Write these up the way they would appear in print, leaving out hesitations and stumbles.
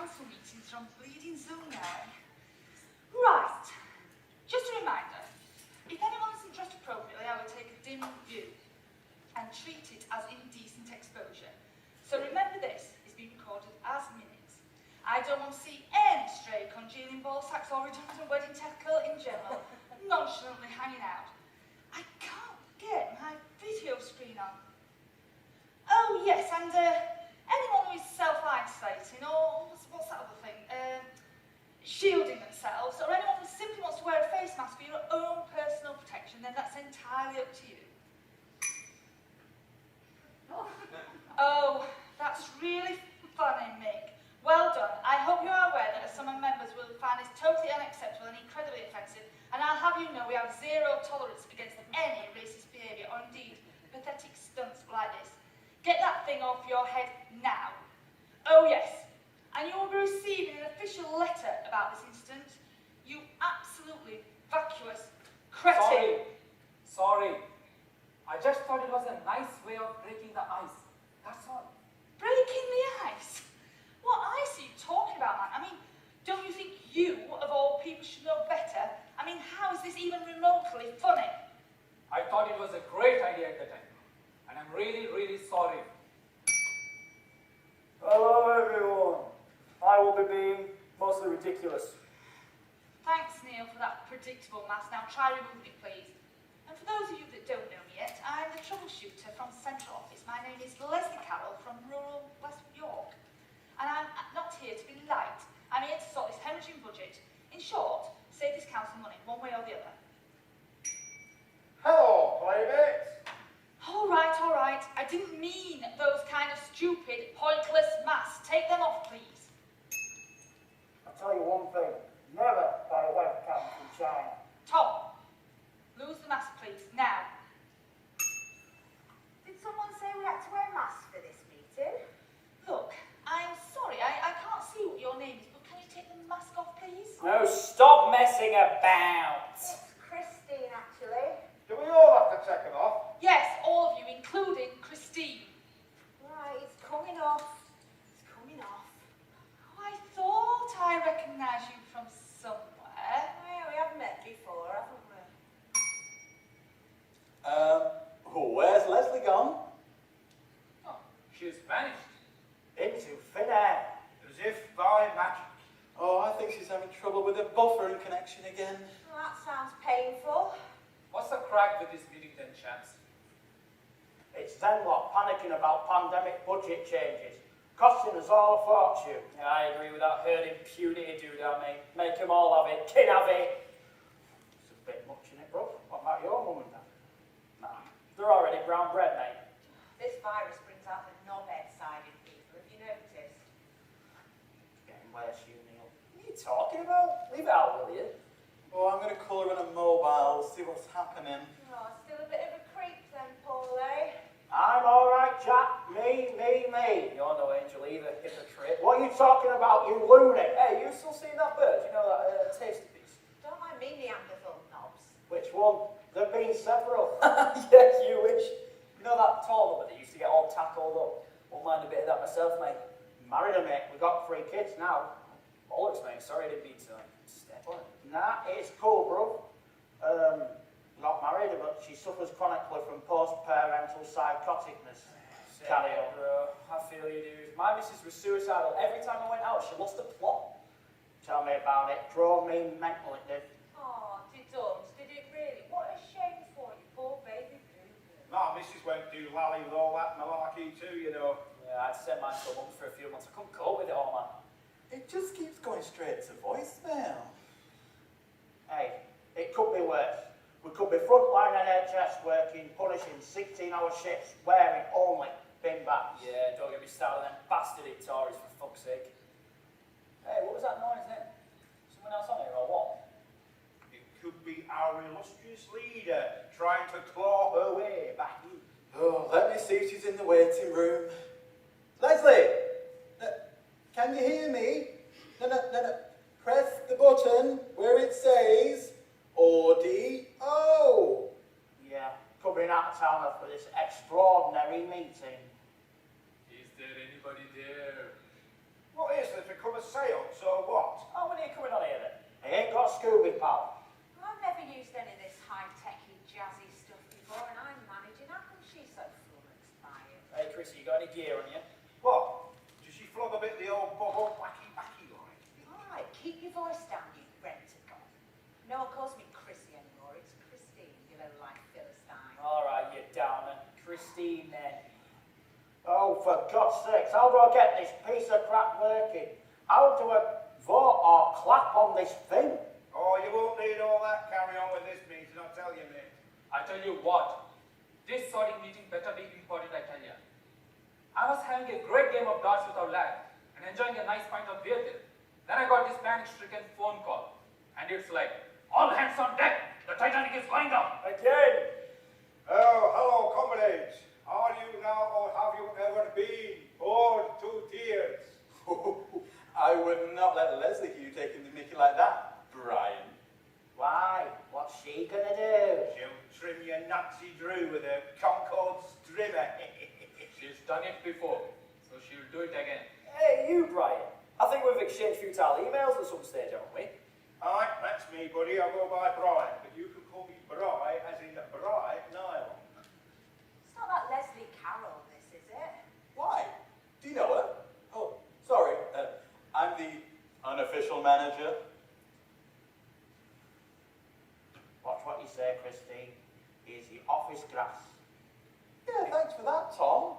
council meetings from bleeding Zoom now. Right. Just a reminder, if anyone isn't dressed appropriately, I would take a dim view and treat it as indecent exposure. So remember this is being recorded as minutes. I don't want to see any stray congealing ball sacks or redundant wedding tackle in general nonchalantly hanging out. I can't get my video screen on. Oh yes, and anyone who is self-isolating or what's that other thing? Shielding themselves, or anyone who simply wants to wear a face mask for your own personal protection, then that's entirely up to you. Oh, that's really funny, Mick. Well done. I hope you are aware that as some members will find this totally unacceptable and incredibly offensive, and I'll have you know we have zero tolerance against any racist behaviour or indeed pathetic stunts like this. Get that thing off your head now. Oh yes, and you will be receiving an official letter about this incident. You absolutely vacuous cretin. Sorry. I just thought it was a nice way of breaking the ice. That's all. Breaking the ice? What ice are you talking about, man? I mean, don't you think you, of all people, should know better? I mean, how is this even remotely funny? I thought it was a great idea at the time. And I'm really, really sorry. Hello everyone. I will be being mostly ridiculous. Thanks, Neil, for that predictable mask. Now try removing it, please. And for those of you that don't know me yet, I'm the troubleshooter from Central Office. My name is Leslie Carroll from rural West York. And I'm not here to be liked. I'm here to sort this hemorrhaging budget. In short, save this council money, one way or the other. Hello, playmates. All right. I didn't mean those kind of stupid, pointless masks. Take them off, please. I'll tell you one thing. Never buy a webcam from China. Tom, lose the mask, please, now. Did someone say we had to wear masks for this meeting? Look, I'm sorry, I can't see what your name is, but can you take the mask off, please? No, stop messing about. It's Christine, actually. Do we all have to take them off? Yes, all of you, including Christine. Right, it's coming off. It's coming off. Oh, I thought I recognised you from somewhere. Yeah, we haven't met before, haven't we? Where's Leslie gone? Oh, she's vanished. Into thin air. As if by magic. Oh, I think she's having trouble with her buffering connection again. Well, that sounds painful. What's the crack with this meeting then, chaps? It's them lot panicking about pandemic budget changes. Costing us all a fortune. Yeah, I agree with that herd impunity dude, mate. Make them all have it. Kin have it. It's a bit much in it, bro. What about your mum and dad? Nah, they're already brown bread, mate. This virus brings out the knobhead side in people, have you noticed? It's getting worse, you, Neil. What are you talking about? Leave it out, will you? Oh, I'm going to call her on a mobile, see what's happening. Oh, still a bit of a creep then, Paul, eh? I'm alright, chap. Me. You're no angel either, hypocrite. What are you talking about, you loony? Hey, you still seeing that bird? You know that tasty piece? Don't mind me, Neanderthal knobs. Which one? There've been several. Yes, you wish. You know that tall number that used to get all tackled up? Won't mind a bit of that myself, mate. Married her, mate. We got 3 kids now. Bollocks, mate. Sorry, I didn't mean to step on it. Nah, it's cool, bro. Not married her, but she suffers chronically from post-parental psychoticness. Carry on. Bro. I feel you, dude. My missus was suicidal. Every time I went out, she lost the plot. Tell me about it. Drove me mental, it did. Oh, did it really? What a shame for you, poor baby boo. My missus went do lally with all that malarkey too, you know. Yeah, I'd sent mine to a month for a few months. I couldn't cope with it all, man. It just keeps going straight to voicemail. Hey, it could be worse. We could be frontline NHS working, punishing 16-hour shifts, wearing only bin bags. Yeah, don't get me started on them bastard Tories, for fuck's sake. Hey, what was that noise then? Someone else on here, or what? It could be our illustrious leader trying to claw her way back in. Oh, let me see if she's in the waiting room. Leslie! Can you hear me? No. Press the button where it says audio. Yeah, coming out of town for this extraordinary meeting. Is there anybody there? What is there to come a seance or what? Oh, when are you coming on here then? I ain't got Scooby, pal. I've never used any of this high-techy, jazzy stuff before, and I'm managing. How come she's so flummoxed by it? Hey, Chrissy, you got any gear on you? What? Does she flog a bit the old bob wacky backy like? All right, keep your voice down, you rent-a-god. No one calls me Chrissy anymore. It's Christine, you little like Philistine. All right, you downer. Christine, then. Oh, for God's sakes, how do I get this piece of crap working? How do I vote or clap on this thing? Oh, you won't need all that carry on with this meeting, I'll tell you, mate. I tell you what, this sorting meeting better be important, I tell you. I was having a great game of darts with our lad and enjoying a nice pint of beer there. Then I got this panic-stricken phone call, and it's like, all hands on deck, the Titanic is going down. Again! Oh, hello, comrades. Are you now or have you ever been bored to tears? I would not let Leslie hear you taking the mickey like that, Brian. Why? What's she gonna do? She'll trim your Nazi Drew with a Concord strimmer. She's done it before, so she'll do it again. Hey, you, Brian. I think we've exchanged futile emails at some stage, haven't we? Aye, that's me, buddy. I go by Brian, but you can call me Bri, as in Bri Nylon. It's not that Leslie Carroll, this, is it? Why? Do you know her? Oh, sorry. I'm the unofficial manager. Watch what you say, Christine. He's the office grass. Yeah, thanks for that, Tom.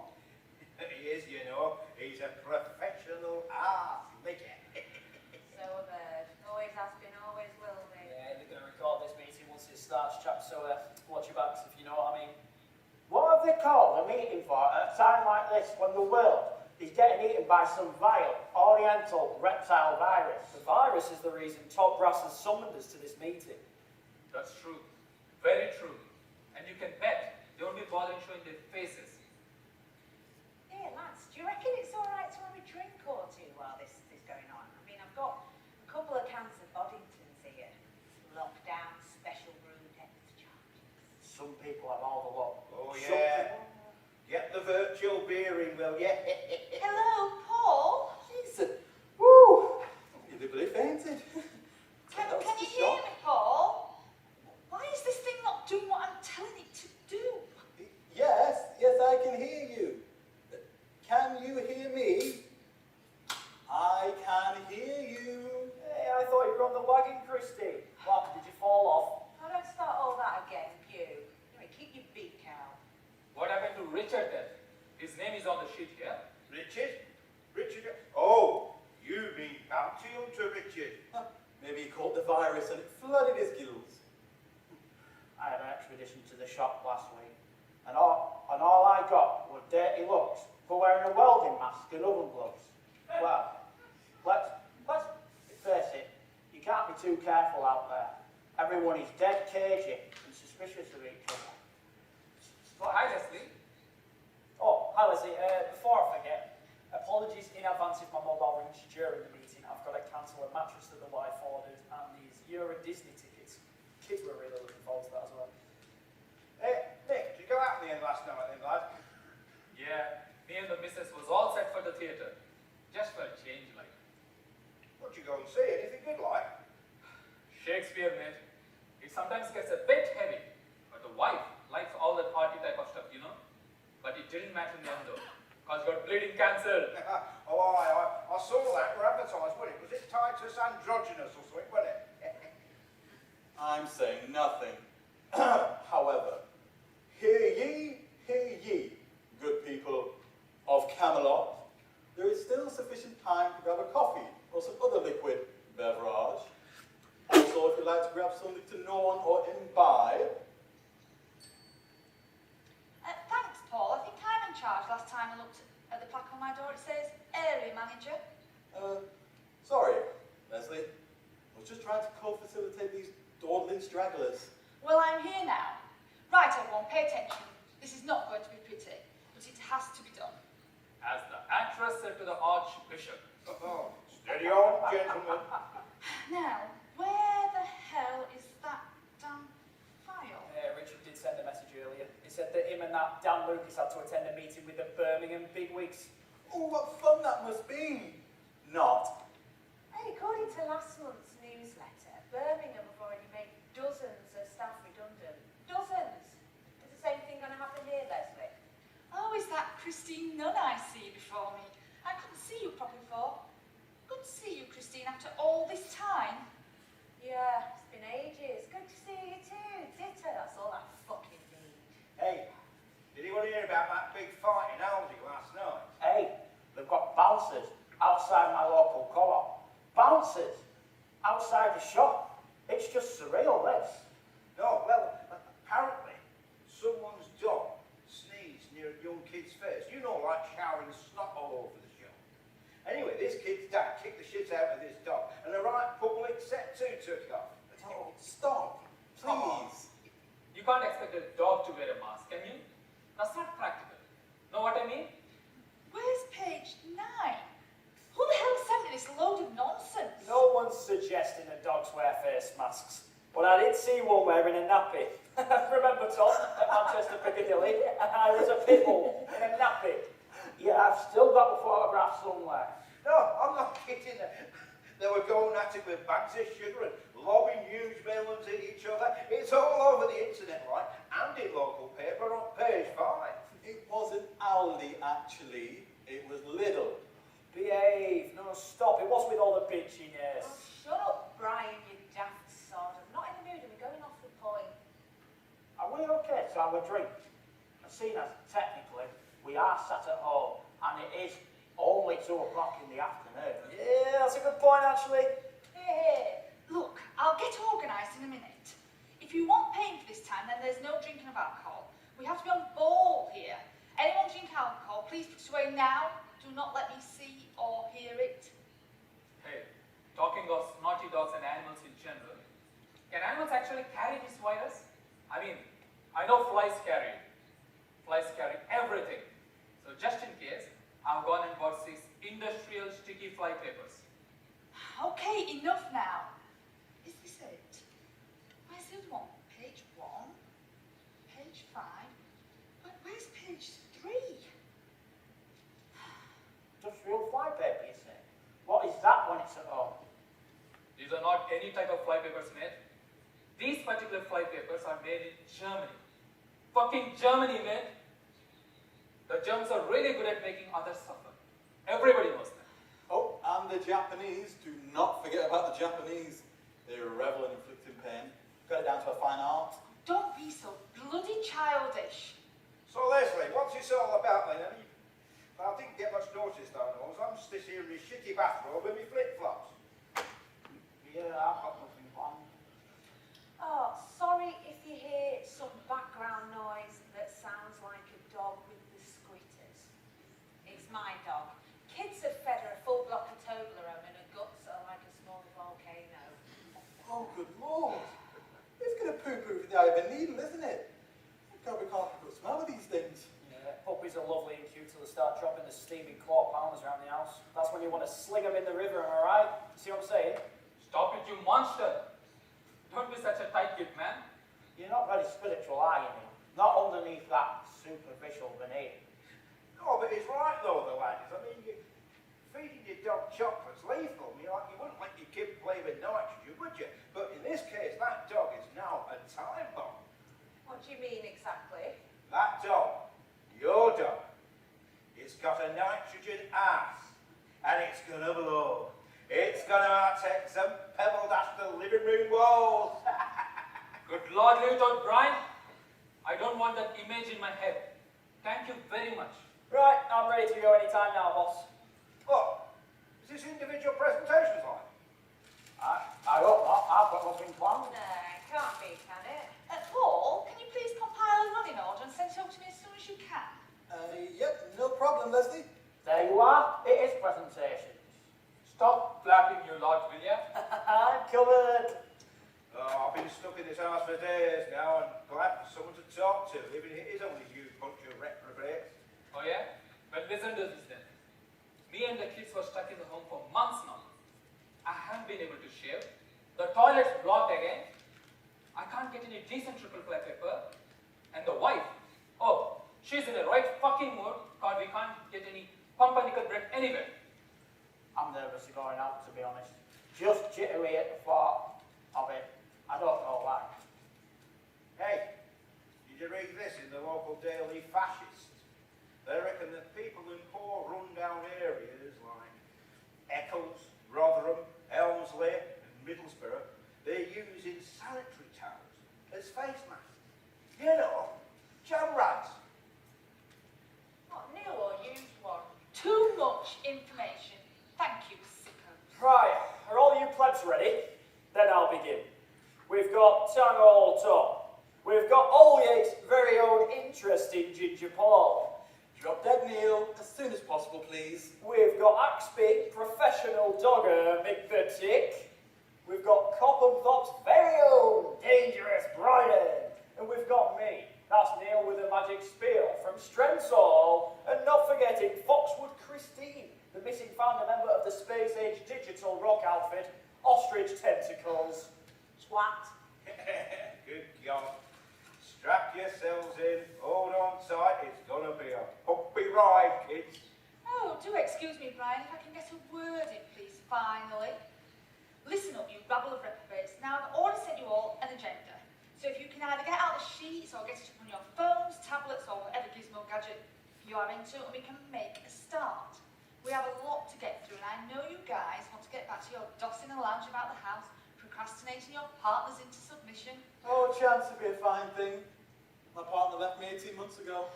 He is, you know. He's a professional ass licker. So have heard. Always has been, always will be. Yeah, they're going to record this meeting once it starts, chaps, so watch your backs if you know what I mean. What have they called a meeting for at a time like this when the world is getting eaten by some vile, oriental reptile virus? The virus is the reason Top Brass has summoned us to this meeting. That's true. Very true. And you can bet they won't be bothering showing their faces. Here, lads, do you reckon it's all right to have a drink or two while this is going on? I mean, I've got a couple of cans of Boddingtons here. Lockdown, special brew, depth charges. Some people have all the luck. Oh, Some yeah. people- Get the virtual beering, will you? Hello, Paul. Jesus. Woo! You nearly fainted. Can That was you just hear shock. me, Paul? Why is this thing not doing what I'm telling it to do? Yes, I can hear you. Can you hear me? I can hear you. Hey, I thought you were on the wagon, Christy. What, did you fall off? Oh, don't start all that again, Pew. Anyway, keep your beak out. What happened to Richard then? His name is on the sheet here. Richard? Richard? Oh, you mean bounty hunter Richard? Huh, maybe he caught the virus and it flooded his gills. I had an expedition to the shop last week, and all I got were dirty looks for wearing a welding mask and oven gloves. Well, let's face it, you can't be too careful out there. Everyone is dead cagey and suspicious of each other. Hi, Leslie. Oh, hi, Leslie. Before I forget, apologies in advance if my mobile rings during the meeting. I've got to cancel a mattress that the wife ordered and these Euro Disney tickets. Kids were really looking forward to that as well. Hey, Nick, did you go out in the end last night then, lad? Yeah, me and the missus was all set for the theatre. Just for a change, like. What'd you go and see? Anything good like? Shakespeare, mate. It sometimes gets a bit heavy, but the wife likes all that arty type of stuff, you know? But it didn't matter in the end though, because you got bleeding cancer. Oh, I saw that. Were advertised, wasn't it? Was it Titus Androgynous or something, wasn't it? I'm saying nothing. However, hear ye, good people of Camelot. There is still sufficient time to grab a coffee or some other liquid beverage. Also, if you'd like to grab something to gnaw on or imbibe. Thanks, Paul. I think I'm in charge. Last time I looked at the plaque on my door, it says area manager. Sorry, Leslie. I was just trying to co-facilitate these dawdling stragglers. Well, I'm here now. Right, everyone, pay attention. This is not going to be pretty, but it has to be done. As the actress said to the Archbishop. Oh, steady on, gentlemen. Now, where the hell is that damn file? Richard did send a message earlier. He said that him and that Dan Lucas had to attend a meeting with the Birmingham bigwigs. Oh, what fun that must be! Not. Hey, according to last month's newsletter, Birmingham have already made dozens of staff redundant. Dozens! Is the same thing going to happen here, Leslie? Oh, is that Christine Nunn I see before me? I couldn't see you properly before. Good to see you, Christine, after all this time. Yeah, it's been ages. Good to see you too. Ditto, that's all I fucking need. Hey, did anyone hear about that big fight in Aldi last night? Hey, they've got bouncers outside my local co-op. Bouncers outside the shop. It's just surreal, this. No, well, apparently someone's dog sneezed near a young kid's face. You know, like showering snot all over the shop. Anyway, this kid's dad kicked the shit out of this dog, and the right public set to took it off. Oh, stop, please. You can't expect a dog to wear a mask, can you? That's not practical. Know what I mean? Where's page 9? Who the hell sent me this load of nonsense? No one's suggesting that dogs wear face masks, but I did see one wearing a nappy. Remember, Tom, at Manchester Piccadilly? I was a pit bull in a nappy. Yeah, I've still got the photograph somewhere. No, I'm not kidding. They were going at it with bags of sugar and lobbing huge melons at each other. It's all over the internet, right? And in local paper on page 5. It wasn't Aldi, actually. It was Lidl. Behave. No, stop. It was with all the bitchiness. Oh, shut up, Brian, you daft sod. I'm not in the mood and we're going off the point. Are we okay to have a drink? And seeing as technically we are sat at home and it is only 2 o'clock in the afternoon. Yeah, that's a good point, actually. Here, look, I'll get organised in a minute. If you want paying for this time, then there's no drinking of alcohol. We have to be on ball here. Anyone drink alcohol, please put it away now. Do not let me see or hear it. Hey, talking of naughty dogs and animals in general, can animals actually carry this virus? I mean, I know flies carry it. Flies carry everything. So just in case, I've gone and bought 6 industrial sticky fly papers. Okay, enough now. Is this it? Where's the other one? Page 1, page 5. Where's page 3? Just real fly paper, you say? What is that when it's at home? These are not any type of fly papers, mate. These particular fly papers are made in Germany. Fucking Germany, mate. The Germans are really good at making others suffer. Everybody knows that. Oh, and the Japanese. Do not forget about the Japanese. They revel in inflicting pain. Got it down to a fine art. Don't be so bloody childish. So, Leslie, what's this all about then? I didn't get much notice, though, no. I'm just here in my shitty bathrobe and my flip-flops. Yeah, I've got nothing planned. Oh, sorry if you hear some background noise that sounds like a dog with the squitters. It's my dog. Kids have fed her a full block of Toblerone and her guts are like a small volcano. Oh, good lord. It's going to poo-poo for the eye of a needle, isn't it? God, we can't put smell of these things. Yeah, puppies are lovely and cute till they start dropping the steaming claw pounders around the house. That's when you want to sling them in the river, am I right? See what I'm saying? Stop it, you monster. Don't be such a tight kid, man. You're not very spiritual, are you, Neil? Not underneath that superficial veneer. No, but it's right, though, the lads. I mean, feeding your dog chocolate's lethal. You wouldn't let your kid play with nitrogen, would you? But in this case, that dog is now a time bomb. What do you mean exactly? That dog, your dog, it's got a nitrogen ass, and it's gonna blow. It's gonna take some pebble dash the living room walls. Good Lord, leave it out, Brian. I don't want that image in my head. Thank you very much. Right, I'm ready to go anytime now, boss. What? Is this individual presentations like? I hope not. I've got nothing planned. No, it can't be, can it? Paul, can you please compile a running order and send it over to me as soon as you can? Yep, no problem, Leslie. There you are. It is presentations. Stop flapping, you Lord William. I'm covered. Oh, I've been stuck in this house for days now and glad for someone to talk to, even if it is only you bunch of reprobates. Oh yeah? Well, listen to this then. Me and the kids were stuck in the home for months now. I haven't been able to shave. The toilet's blocked again. I can't get any decent triple ply paper. And the wife, oh, she's in the right fucking mood because we can't get any pumpernickel bread anywhere. I'm nervous of going out, to be honest. just jittery at the thought of it. I don't know why. Hey, did you read this in the local daily Fascist? They reckon that people in poor run-down areas like Eccles, Rotherham, Elmsley and Middlesbrough, they're using sanitary towels as face masks. You know, jam rags. What, new or used one? Too much information. Thank you, sicko. Right, are all you plebs ready? Then I'll begin. We've got Tang All Top. We've got Old Yates' very own interesting Ginger Paul. Drop dead Neil, as soon as possible, please. We've got Axby, professional dogger Mick the Tick. We've got Coppenthop's very own Dangerous Brian. And we've got me, that's Neil with a magic spiel from Strensall. And not forgetting Foxwood Christine, the missing founder member of the Space Age digital rock outfit, Ostrich Tentacles. Twat. Good God. Strap yourselves in, hold on tight, it's gonna be a bumpy ride, kids. Oh, do excuse me, Brian, if I can get a word in, please, finally. Listen up, you rabble of reprobates. Now, I've already sent you all an agenda. So if you can either get out the sheets or get it up on your phones, tablets, or whatever gizmo gadget you are into, and we can make a start. We have a lot to get through, and I know you guys want to get back to your dossing and lounge about the house, procrastinating your partners into submission. Oh, chance would be a fine thing. My partner left me 18 months ago.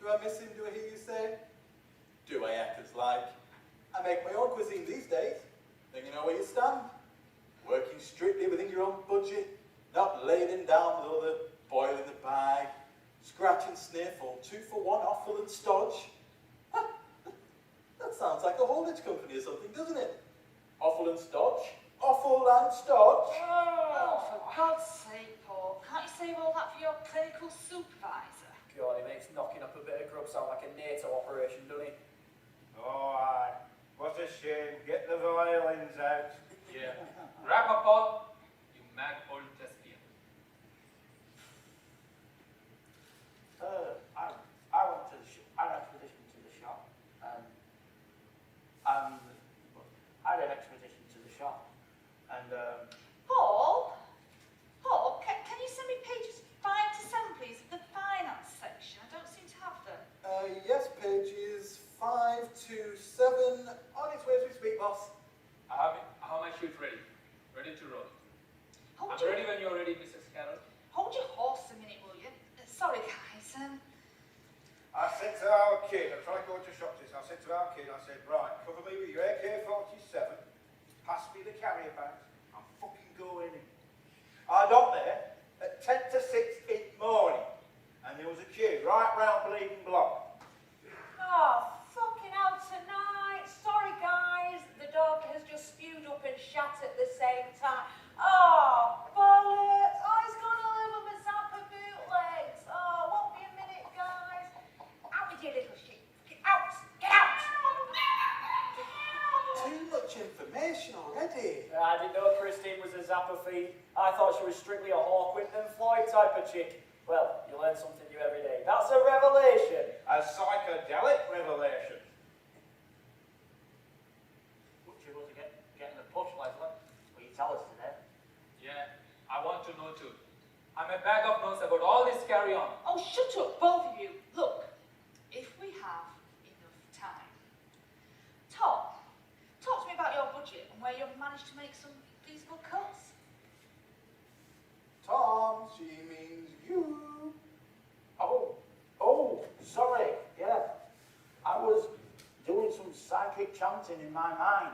Do I miss him? Do I hear you say? Do I act as like? I make my own cuisine these days. Then you know where you stand. Working strictly within your own budget. Not laying down with all the boil in the bag. Scratch and sniff or 2-for-1 offal and stodge. That sounds like a haulage company or something, doesn't it? Offal and stodge. Offal and stodge. Oh, for God's sake, Paul, can't you save all that for your clinical supervisor? God, he makes knocking up a bit of grub sound like a NATO operation, doesn't he? Oh, aye. What a shame. Get the violins out. Yeah. Wrap up, Paul. You mad old thespian. I went to the I had an expedition to the shop, and I had an expedition to the shop, and Paul, can you send me pages 5 to 7, please, of the finance section? I don't seem to have them. Yes, pages 5 to 7. On its way as we speak, boss. I have my shoot ready. Ready to roll. Hold I'm your, ready when you're ready, Mrs. Carroll. hold your horse a minute, will you? Sorry, guys. I said to our kid, I tried going to shop this, I said to our kid, I said, right, cover me with your AK-47, pass me the carrier bags, I'm fucking going in. I got there at 10 to 6 in the morning, and there was a queue right round Bleeding Block. Oh, fucking hell tonight. Sorry, guys. The dog has just spewed up and shat at the same time. Oh, bollocks. Oh, he's gonna live with a Zappa bootlegs. Oh, won't be a minute, guys. Out with you, little shit. Get out. Get out. Too much information already. I didn't know Christine was a Zappa fiend. I thought she was strictly a Hawkwind and Floyd type of chick. Well, you learn something new every day. That's a revelation. A psychedelic revelation. Butcher was getting the push, Leslie. Will you tell us today? Yeah, I want to know too. I'm a bag of notes about all this carry-on. Oh, shut up, both of you. Look, if we have enough time. Tom, talk to me about your budget and where you've managed to make some feasible cuts. Tom, she means you. Oh, sorry. Yeah, I was doing some psychic chanting in my mind,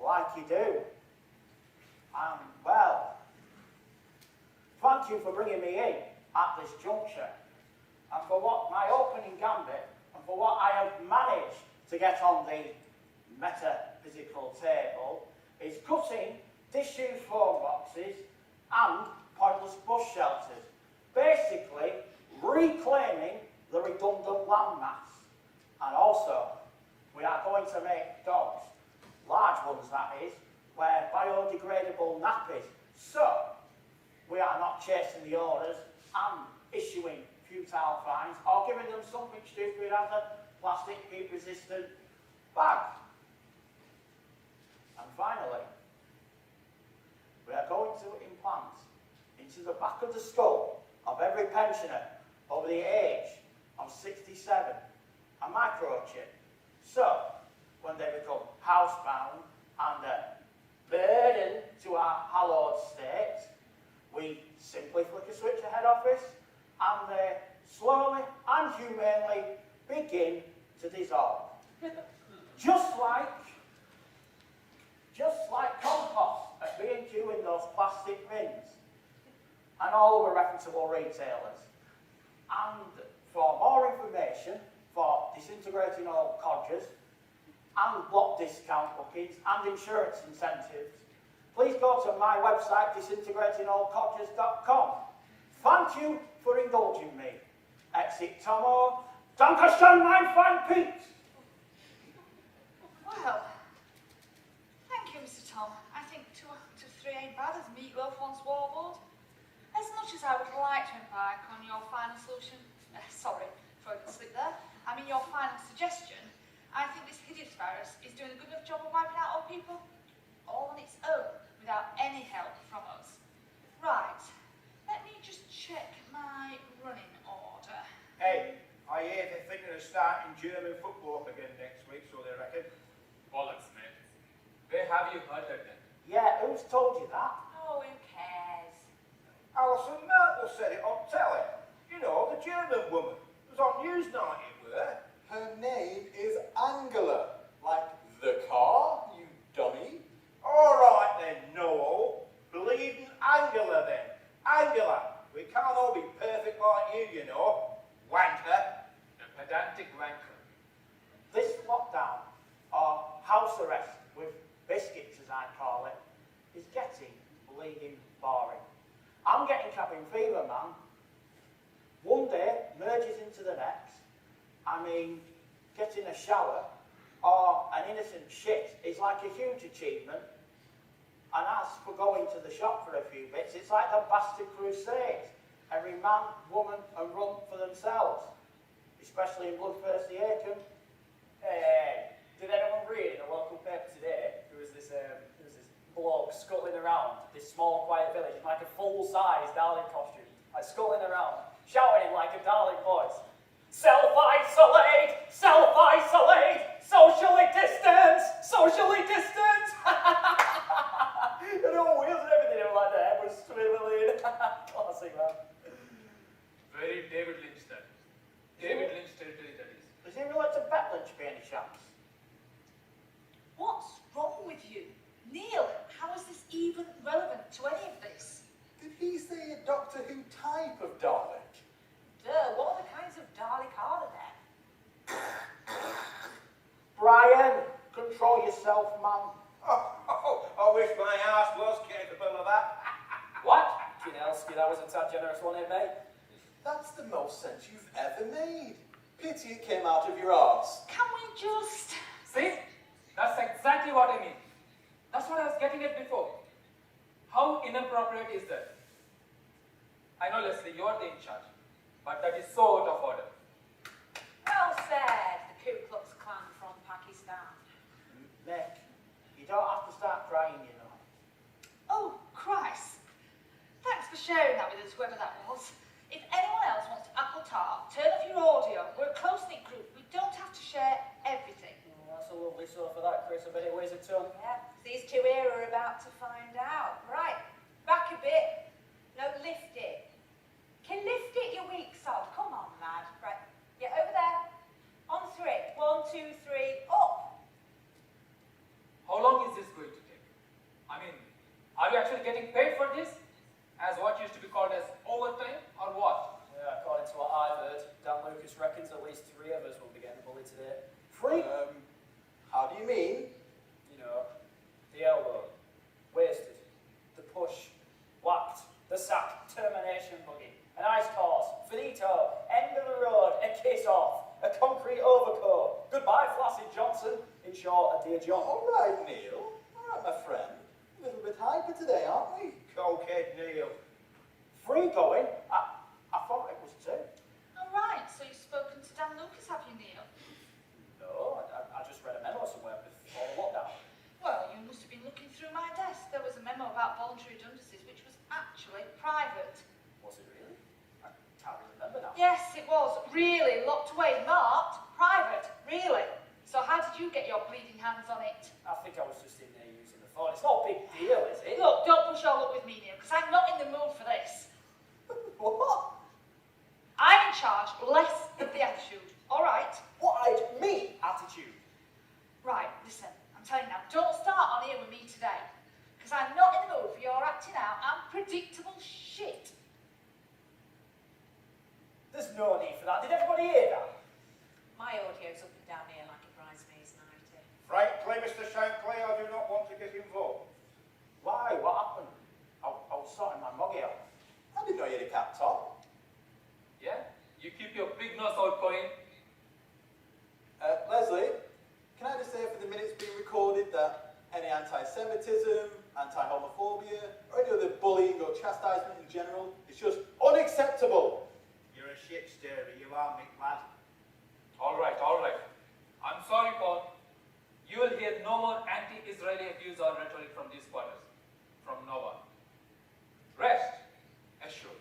like you do. Well, thank you for bringing me in at this juncture, and for what my opening gambit, and for what I have managed to get on the metaphysical table, is cutting disused phone boxes and pointless bus shelters. Basically, reclaiming the redundant landmass. And also, we are going to make dogs, large ones that is, wear biodegradable nappies. So, we are not chasing the owners and issuing futile fines or giving them something stupid as a plastic heat resistant bag. And finally, back of the skull of every pensioner over the age of 67 a microchip. So, when they become housebound and a burden to our hallowed state, we simply flick a switch at head office and they slowly and humanely begin to dissolve. Just like compost at B&Q in those plastic bins and all other reputable retailers. And for more information, for disintegrating old codgers and block discount bookings and insurance incentives, please go to my website, disintegratingoldcodgers.com. Thank you for indulging me. Exit Tomo. Dankeschön, mein Freund Pete. Well, thank you, Mr. Tom. I think 2 to 3 ain't bad as meatloaf once warbled. As much as I would like to embark on your final solution, sorry, Freudian slip there, I mean your final suggestion, I think this hideous virus is doing a good enough job of wiping out all people, all on its own, without any help from us. Right, let me just check my running order. Hey, I hear they're thinking of starting German football up again next week, so they reckon. Bollocks, mate. Where have you heard that then? Yeah, who's told you that? Oh, who cares? Alison Merkel said it on telly. You know, the German woman. It was on Newsnight, it were. Her name is Angela, like the car, you dummy. All right then, Noel. Bleeding Angela then. Angela. We can't all be perfect like you know. Wanker. A pedantic wanker. This lockdown, or house arrest with biscuits as I call it, is getting bleeding boring. I'm getting cabin fever, man. One day merges into the next. I mean, getting a shower or an innocent shit is like a huge achievement. And as for going to the shop for a few bits, it's like the bastard crusades. Every man, woman and rump for themselves. Especially in bloodthirsty Aiken. Hey, did anyone read in the local paper today? There was this bloke scuttling around this small quiet village in like a full-size Dalek costume, like scuttling around, shouting in like a Dalek voice, "Self-isolate! Self-isolate! Socially distance! Socially distance!" And all wheels and everything like that was swiveling. Classic, man. Very David Lynch that. David Lynch territory that is. Does he relate to Bet Lynch by any chance? What's wrong with you? Neil, how is this even relevant to any of this? Did he say a Doctor Who type of Dalek? Duh, what other kinds of Dalek are there? Brian, control yourself, man. I wish my ass was capable of that. What? Kinelski, that was a tad generous, wasn't it, mate? That's the most sense you've ever made. Pity it came out of your arse. Can we just... See? That's exactly what I mean. That's what I was getting at before. How inappropriate is that? I know, Leslie, you're the in charge, but that is so out of order. Well said, the Ku Klux Klan from Pakistan. Nick, you don't have to start crying, you know. Oh, Christ. Thanks for sharing that with us, whoever that was. If anyone else wants to apple tart, turn off your audio. We're a close-knit group. We don't have to share everything. Oh, that's a lovely sort for that, Chris. I bet it weighs a ton. Yeah, these two here are about to find out. Right, back a bit. No, lift it. Can lift it, you weak sod. Come on, lad. Right, yeah, over there. On 3. 1, 2, 3, up. How long is this going to take? I mean, are you actually getting paid for this? As what used to be called as overtime, or what? Yeah, according to what I've heard, Dan Lucas reckons at least 3 of us will be getting bullied today. Free? How do you mean? You know, the elbow, wasted, the push, whacked, the sack, termination buggy, an ice horse, finito, end of the road, a kiss off, a concrete overcoat, goodbye Flaccid Johnson, in short, a dear John. All right, Neil. All right, my friend. A little bit hyper today, aren't we? Cokehead Neil. Free going? I thought it was 2. All right, so you've spoken to Dan Lucas, have you, Neil? No, I just read a memo somewhere before the lockdown. Well, you must have been looking through my desk. There was a memo about voluntary redundancies, which was actually private. did you get your bleeding hands on it? I think I was just in there using the phone. It's not a big deal, is it? Look, don't push your luck with me, Neil, because I'm not in the mood for this. What? I'm in charge, less of the attitude, all right? What? Me? Attitude. Right, listen, I'm telling you now, don't start on here with me today, because I'm not in the mood for your acting out unpredictable shit. There's no need for that. Did everybody hear that? My audio's up and down here like a bridesmaid's night. Frankly, Mr. Shankly, I do not want to get involved. Why? What happened? I was sorting my muggy out. I didn't know you had a cap top. Yeah? You keep your big nose out, Corinne. Leslie, can I just say for the minutes being recorded that any anti-Semitism, anti-homophobia, or any other bullying or chastisement in general is just unacceptable. You're a shit stirrer, you are, Mick lad. All right, all right. I'm sorry, Paul. You will hear no more anti-Israeli abuse or rhetoric from these quarters. From now on. Rest assured.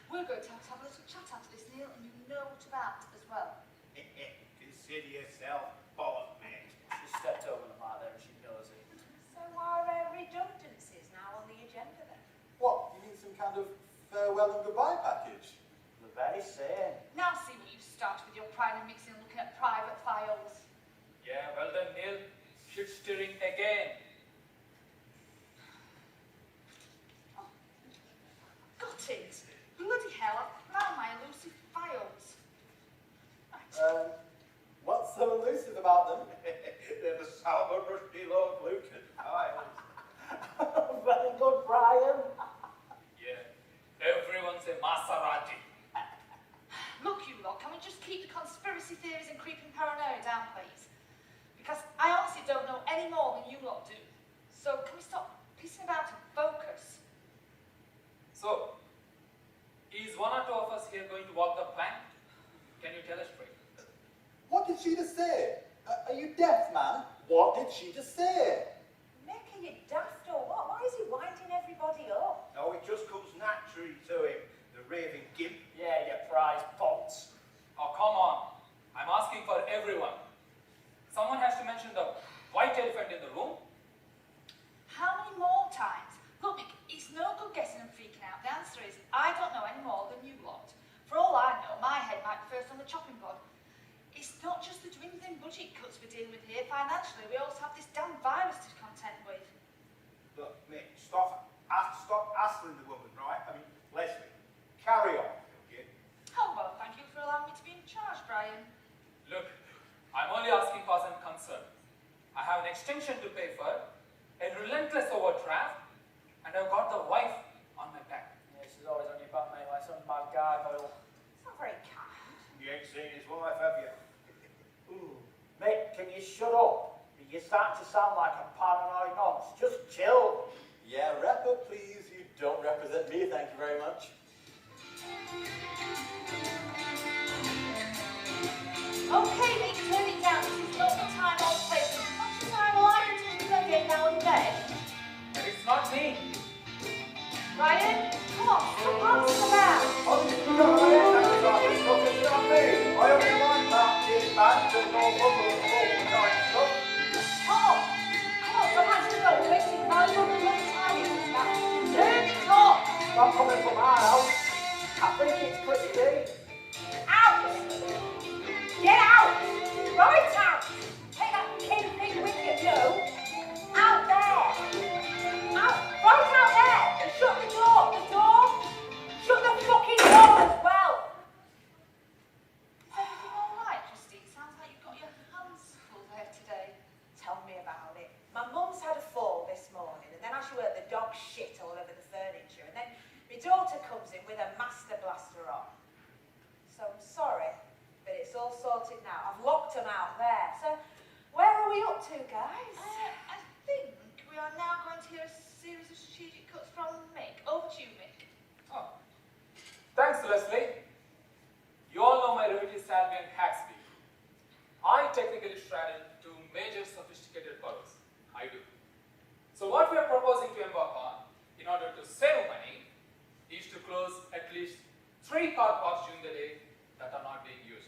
We're going to have a little chat after this, Neil, and you know what about as well. Consider yourself bollock, mate. She stepped over the mat there and she knows it. So are redundancies now on the agenda then? What? You mean some kind of farewell and goodbye package? The very same. Now see what you started with your pride and mixing and looking at private files. Yeah, well done, Neil. Shit stirring again. Got it. Bloody hell, I've found my elusive files. Right. What's so elusive about them? They're the Salva Rushdie Lord Lucan files. Very good, Brian. Yeah, everyone's a Maserati. Look, you lot, can we just keep the conspiracy theories and creeping paranoia down, please? Because I honestly don't know any more than you lot do. So can we stop pissing about and focus? So, is one or two of us here going to walk the plank? Can you tell us straight? What did she just say? Are you deaf, man? What did she just say? Mick, are you daft or what? Why is he winding everybody up? No, it just comes naturally to him, the raving gimp. Yeah, you prize bots. Oh, come on. I'm asking for everyone. Someone has to mention the white elephant in the room. How many more times? Look, Mick, it's no good guessing and freaking out. The answer is, I don't know any more than you lot. For all I know, my head might be first on the chopping board. It's not just the dwindling budget cuts we're dealing with here financially, we also have this damn virus to contend with. Look, Mick, stop hassling the woman, right? I mean, Leslie, carry on, will you? Oh, well, thank you for allowing me to be in charge, Brian. Look, I'm only asking for some concern. I have an extension to pay for, a relentless overdraft, and I've got the wife on my back. Yeah, she's always on your back, mate, like some mad gargoyle. It's not very kind. You ain't seen his wife, have you? Mick, can you shut up? You're starting to sound like a paranoid nonce. Just chill. Yeah, wrap up, please. You don't represent me, thank you very much. Okay, Mick, turn it down. This is not the time or place. As much as I like to play it now and then. But it's not me. Brian, come on, stop bouncing about. Oh, you don't know exactly what it's not me. I only like that kid back to no bubble and all kind of stuff. Come on, stop acting like we're wasting valuable bloody time with this now. Turn it off. Not coming from our house. I think it's Christine. Out! Get out! Right out! Take that kid thing with you, no! Out there! Out! Right out there! And shut the door! The door! Shut the fucking door as well! Is everything all right, Christine? Sounds like you've got your hands full there today. Tell me about it. My mum's had a fall this morning, and then as you heard the dog shit all over the furniture, and then my daughter comes in with a master blaster on. So I'm sorry, but it's all sorted now. I've locked them out there, 3 car parks during the day that are not being used.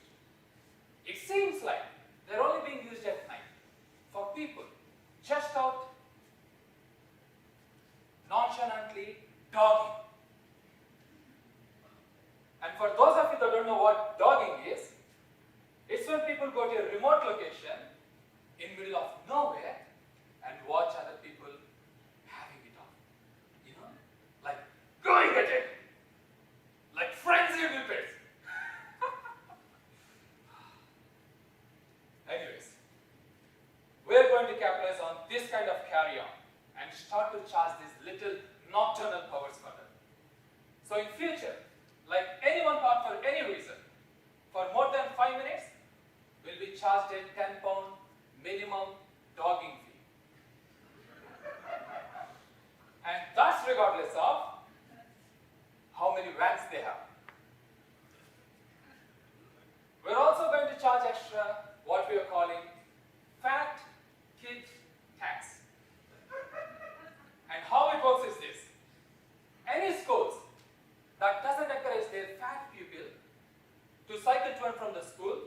It seems like they're only being used at night for people just out nonchalantly dogging. And for those of you that don't know what dogging is, it's when people go to a remote location in middle of nowhere and watch other people having it off. You know, like going at it, like frenzied whippets. Anyways, we're going to capitalize on this kind of carry-on and start to charge these little nocturnal powers for them. So in future, like anyone parked for any reason, for more than 5 minutes, will be charged a £10 minimum dogging fee. And that's regardless of how many vans they have. We're also going to charge extra what we are calling fat kid tax. And how it works is this. Any schools that doesn't encourage their fat pupil to cycle to and from the school,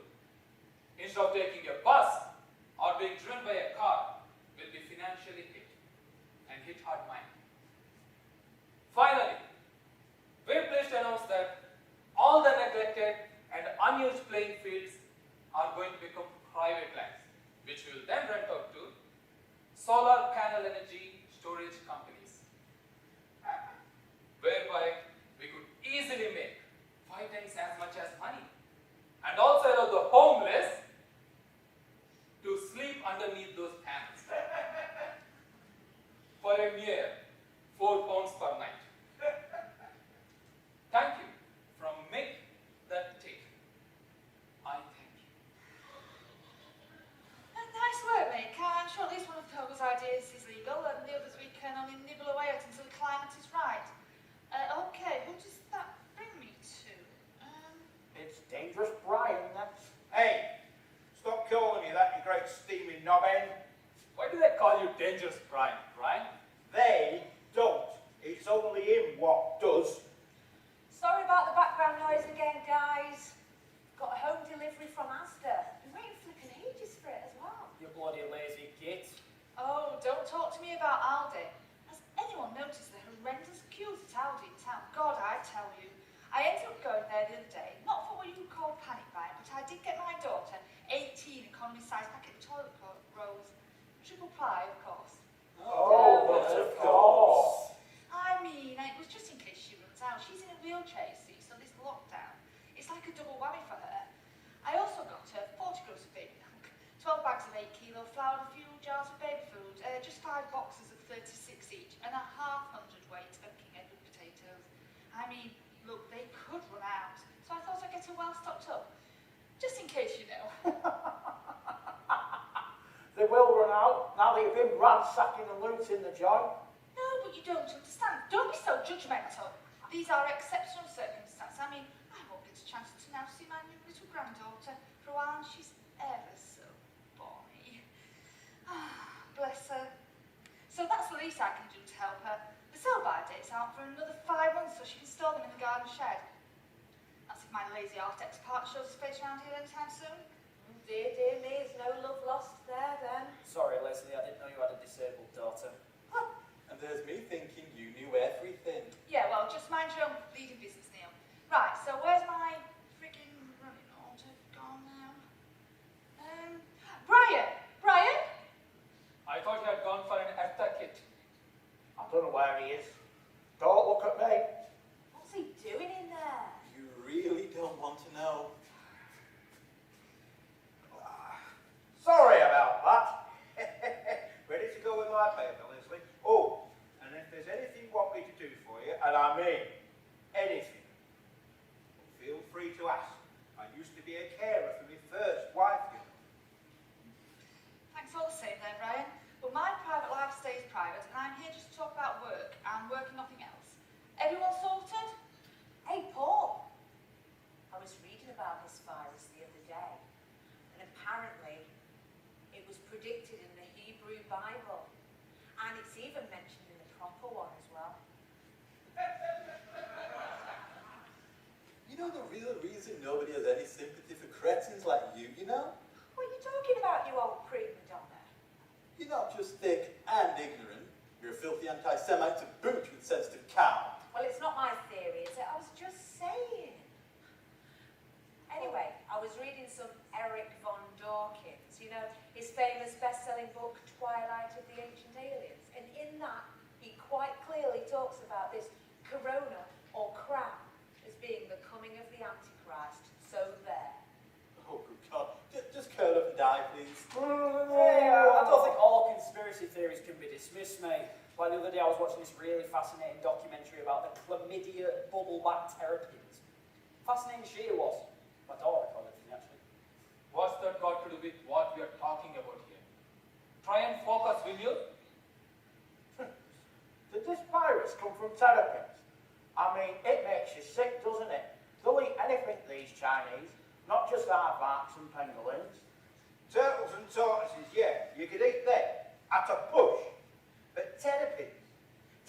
instead of taking a bus or being driven by a car, will be financially hit and hit hard mine. Finally, we're pleased to announce that all the neglected and unused playing fields are going to become private lands, which we will then rent out to solar panel energy storage companies, whereby we could easily make 5 times as much as money, and also allow the homeless to sleep underneath those panels for a mere £4 per night. Thank you. From Mick the Tick, I thank you. Nice work, mate. I'm sure at least one of those ideas is legal, and the others we can only nibble away at until the climate is right. Okay, who does that bring me to? It's Dangerous Brian, that's... Hey, stop calling me that, you great steaming knobhead. Why do they call you Dangerous Brian, Brian? They don't. It's only him what does. Sorry about the background noise again, guys. Got a home delivery from Asda. Been waiting flipping ages for it as well. You bloody lazy git. Oh, don't talk to me about Aldi. Has anyone noticed the horrendous queues at Aldi in town? God, I tell you. I ended up going there the other day, not for what you would call panic buying, but I did get my daughter 18 economy-sized packet of toilet rolls. Triple ply, of course. Oh, but of course. I mean, it was just in case she runs out. She's in a wheelchair, you see, so this lockdown, it's like a double whammy for her. I also got her 40 gross of baby milk, 12 bags of 8 kilo flour, and a few jars of baby food, just 5 boxes of 36 each, and a half hundredweight of King Edward potatoes. I mean, look, they could run out, so I thought I'd get her well stocked up, just in case, you know. They will run out now that you've been ransacking and looting the joint. No, but you don't understand. Don't be so judgmental. These are exceptional circumstances. I mean, I won't get a chance to now see my new little granddaughter for a while, and she's ever so bonny. Ah, bless her. So that's the least I can do to help her. The sell-by date's out for another 5 months, so she can store them in the garden shed. That's if my lazy Artex part shows his face around here anytime soon. Dear me, there's no love lost there then. Sorry, Leslie, I didn't know you had a disabled daughter. And there's me thinking you knew everything. Yeah, well, just mind your own bleeding business, Neil. Right, so where's my friggin' running order gone now? Brian! Brian? I thought you had gone for an ERTA kit. I don't know where he is. Don't look at me. What's he doing in there? You really don't want to know. Sorry about that. Ready to go with my paper, Leslie? Oh, and if there's anything you want me to do for you, and I mean anything, feel free to ask. I used to be a carer for my first wife, you know. Thanks all the same there, Brian. But my private life stays private, and I'm here just to talk about work and work and nothing else. Everyone sorted? Hey, Paul. I was reading about this virus the other day, and apparently it was predicted in the Hebrew Bible, and it's even mentioned in the proper one as well. You nobody has any sympathy for cretins like you know? What are you talking about, you old prima donna? You're not just thick and ignorant. You're a filthy anti-Semite to boot with sensitive cow. Well, it's not my theory, is it? I was just saying. Anyway, I was reading some Eric von Dawkins, you know, his famous best-selling book, Twilight of the Ancient Aliens. And in that, he quite clearly talks about this corona or crown as being the coming of the Antichrist. So there. Oh, good God. Just curl up and die, please. Yeah, I don't think all conspiracy theories can be dismissed, mate. Like the other day I was watching this really fascinating documentary about the chlamydia bubbleback terrapins. Fascinating shit it was. My daughter called it, actually. What's that got to do with what we are talking about here? Try and focus, will you? Did this virus come from terrapins? I mean, it makes you sick, doesn't it? They'll eat anything, these Chinese, not just aardvarks and pangolins. Turtles and tortoises, yeah, you could eat them at a push. But terrapins,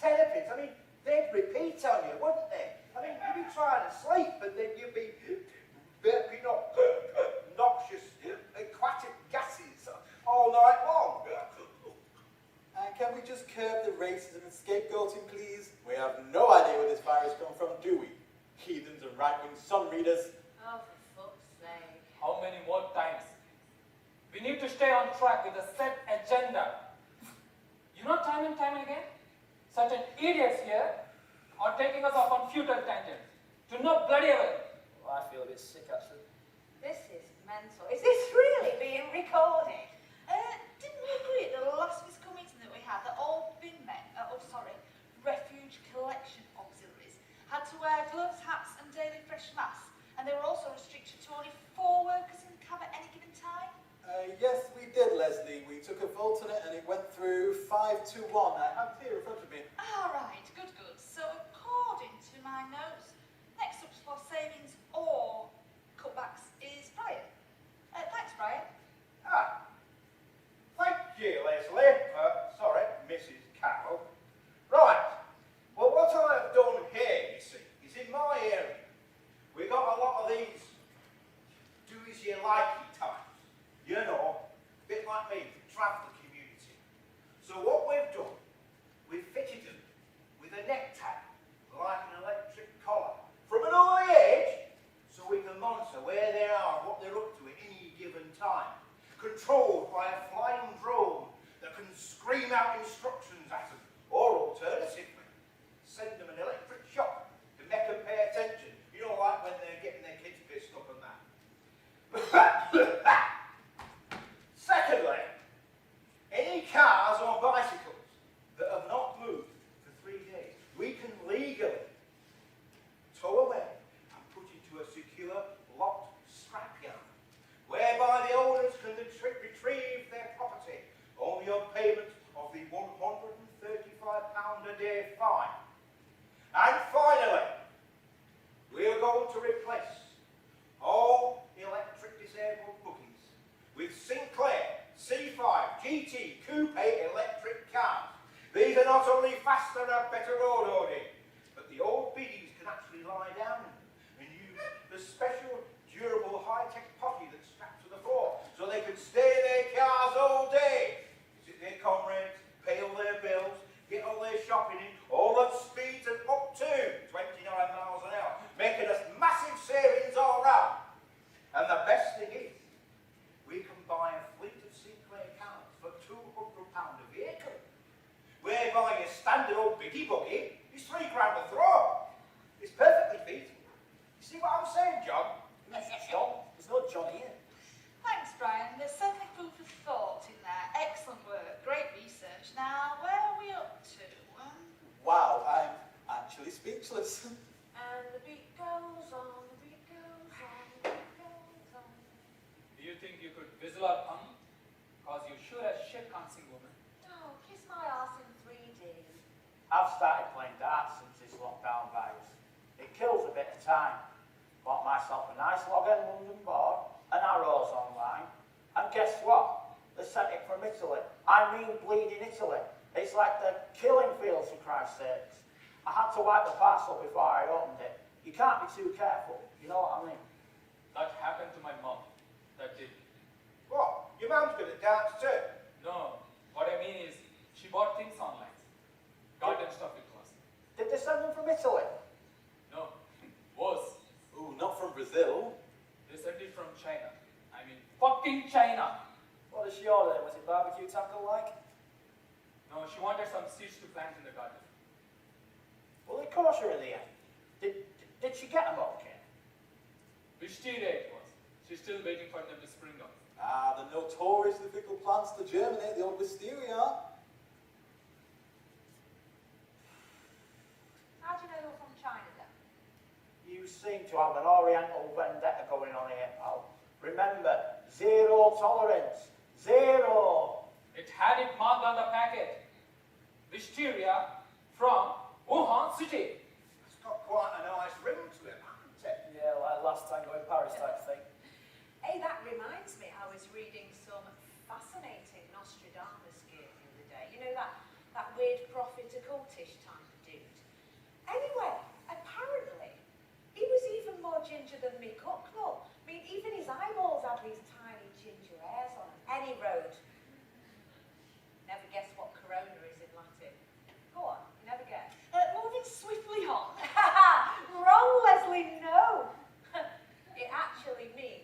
I mean, they'd repeat on you, wouldn't they? I mean, you'd be trying to sleep, but then you'd be burping up noxious aquatic gases all night long. And can we just curb the racism and scapegoating, please? We have no idea where this virus comes from, do we? Heathens and right-wing sun readers. Oh, for fuck's sake. How many more times? We need to stay on track with a set agenda. You know, time and again, certain idiots here are taking us off on futile tangents. To no bloody avail. Well, I feel a bit sick, actually. This is mental. Is this really being recorded? Didn't we agree at the last fiscal meeting that we had that all bin men, refuge collection auxiliaries had to wear gloves, hats and daily fresh masks, and they were also restricted to only 4 workers in the cab at any given time? Yes, we did, Leslie. We took a vote on it and it went through 5 to 1. I have it here in front of me. All right, good. So according to my notes, next up for savings or cutbacks is Brian. Thanks, Brian. Thank you, Leslie. Sorry, Mrs. Carroll. Right, well, what I have done here, you see, is in my area. We got a lot of these do-as-you-likey types. You know, a bit like me, the traveller community. So what we've done, we've fitted them with a necktie, like an electric collar, from an early age, so we can monitor where they are and what they're up to at any given time. Controlled by a flying drone that can scream out instructions at them, or alternatively, send them an electric shock to make them pay attention. You know, like when they're getting their kids pissed up and that. Secondly, any cars or bicycles that have not moved for 3 days, we can legally tow away and put into a secure, locked scrapyard, whereby the owners can retrieve their property only on payment of the £135 a day fine. And finally, we are going to replace all electric disabled buggies with Sinclair C5 GT Coupe electric cars. These are not only faster and better road holding, but the old biddies can actually lie down in them and use the special durable high-tech potty that's strapped to the floor, so they can stay in their cars all day, visit their comrades, pay all their bills, get all their shopping in, all at speeds of up to 29 miles an hour, making us massive savings all round. And the best thing is, we can buy a fleet of Sinclair cars for £200 a vehicle, whereby your standard old biggie buggy is £3 grand a throw. It's perfectly feasible. You see what I'm saying, John? John? There's no John here. Thanks, Brian. There's certainly food for thought in there. Excellent work. Great research. Now, where are we up to? Wow, I'm actually speechless. And the beat goes on, the beat goes on, the beat goes on. Do you think you could whistle or hum? Cause you sure as shit can't sing, woman. Oh, kiss my ass in 3D. I've started playing darts since this lockdown virus. It kills a bit of time. Bought myself a nice log end London board, an Arrows online, and guess what? They sent it from Italy. I mean bleeding Italy. It's like the killing fields, for Christ's sakes. I had to wipe the parcel before I opened it. You can't be too careful, you know what I mean? That happened to my mom. That did. What? Your mum's good at dance too? No, what I mean is, she bought things online. Garden stuff it was. Did they send them from Italy? No, was. Ooh, not from Brazil. They sent it from China. I mean, fucking China. What did she order? Was it barbecue tackle like? No, she wanted some seeds to plant in the garden. Well, they caught her in the end. Did she get them okay? Wisteria it was. She's still waiting for them to spring up. Ah, the notorious difficult plants to germinate, the old wisteria. How do you know you're from China then? You seem to have an oriental vendetta going on here, pal. Remember, zero tolerance. Zero. It had it marked on the packet. Wisteria from Wuhan City. It's got quite a nice ring to it, hasn't it? Yeah, like last tango in Paris type thing. Hey, that reminds me, I was reading some fascinating Nostradamus gear the other day. You know that weird prophet occultish type of dude? Anyway, apparently, he was even more ginger than Mick Hucknall. I mean, even his eyeballs had these tiny ginger hairs on them. Any road. Never guess what corona is in Latin. Go on, you never guess. Moving swiftly on. Wrong, Leslie, no. It actually means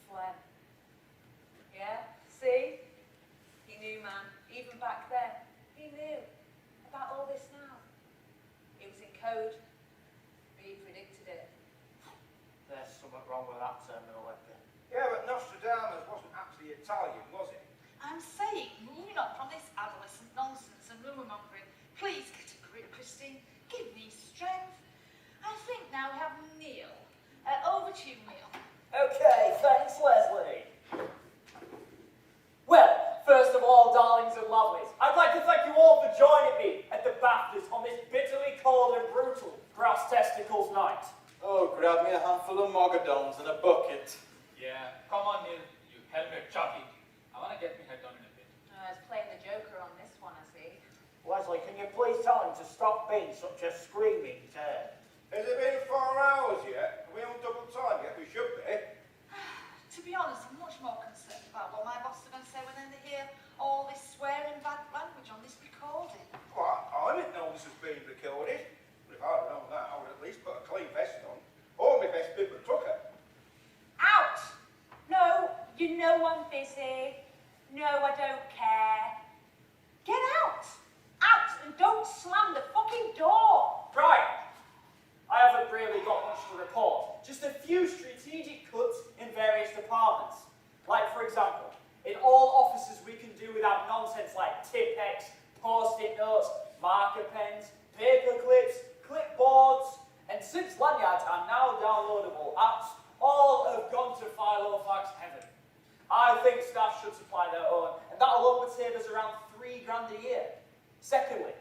phlegm. Yeah, see? He knew, man. Even back then, he knew about all this now. It was in code. He predicted it. There's something wrong with that terminology. Yeah, but Nostradamus wasn't actually Italian, was he? I'm saying, moving on from this adolescent nonsense and rumour mongering, please get a grip, Christine. Give me strength. I think now we have Neil. Over to you, Neil. Okay, thanks, Leslie. Well, first of all, darlings and lovelies, I'd like to thank you all for joining me at the BAFTAs on this bitterly cold and brutal brass testicles night. Oh, grab me a handful of mogadons and a bucket. Yeah, come on, Neil, you helmet jockey. I want to get my head down in a bit. I was playing the Joker on this one, I see. Leslie, can you please tell him to stop being such a screaming turd? Has it been 4 hours yet? Are we on double time yet? We should be. To be honest, I'm much more concerned about what my boss are going to say when they hear all this swearing bad language on this recording. What? I didn't know this was being recorded. But if I'd have known that, I would at least put a clean vest on. Or my vest bib and tucker. Out! No, you know I'm busy. No, I don't care. Get out! Out! And don't slam the fucking door! Right. I haven't really got much to report. Just a few strategic cuts in various departments. Like, for example, in all offices we can do without nonsense like Tipp-Ex, post-it notes, marker pens, paper clips, clipboards, and since lanyards are now downloadable apps, all have gone to Filofax heaven. I think staff should supply their own, and that alone would save us around $3 grand a year. Secondly,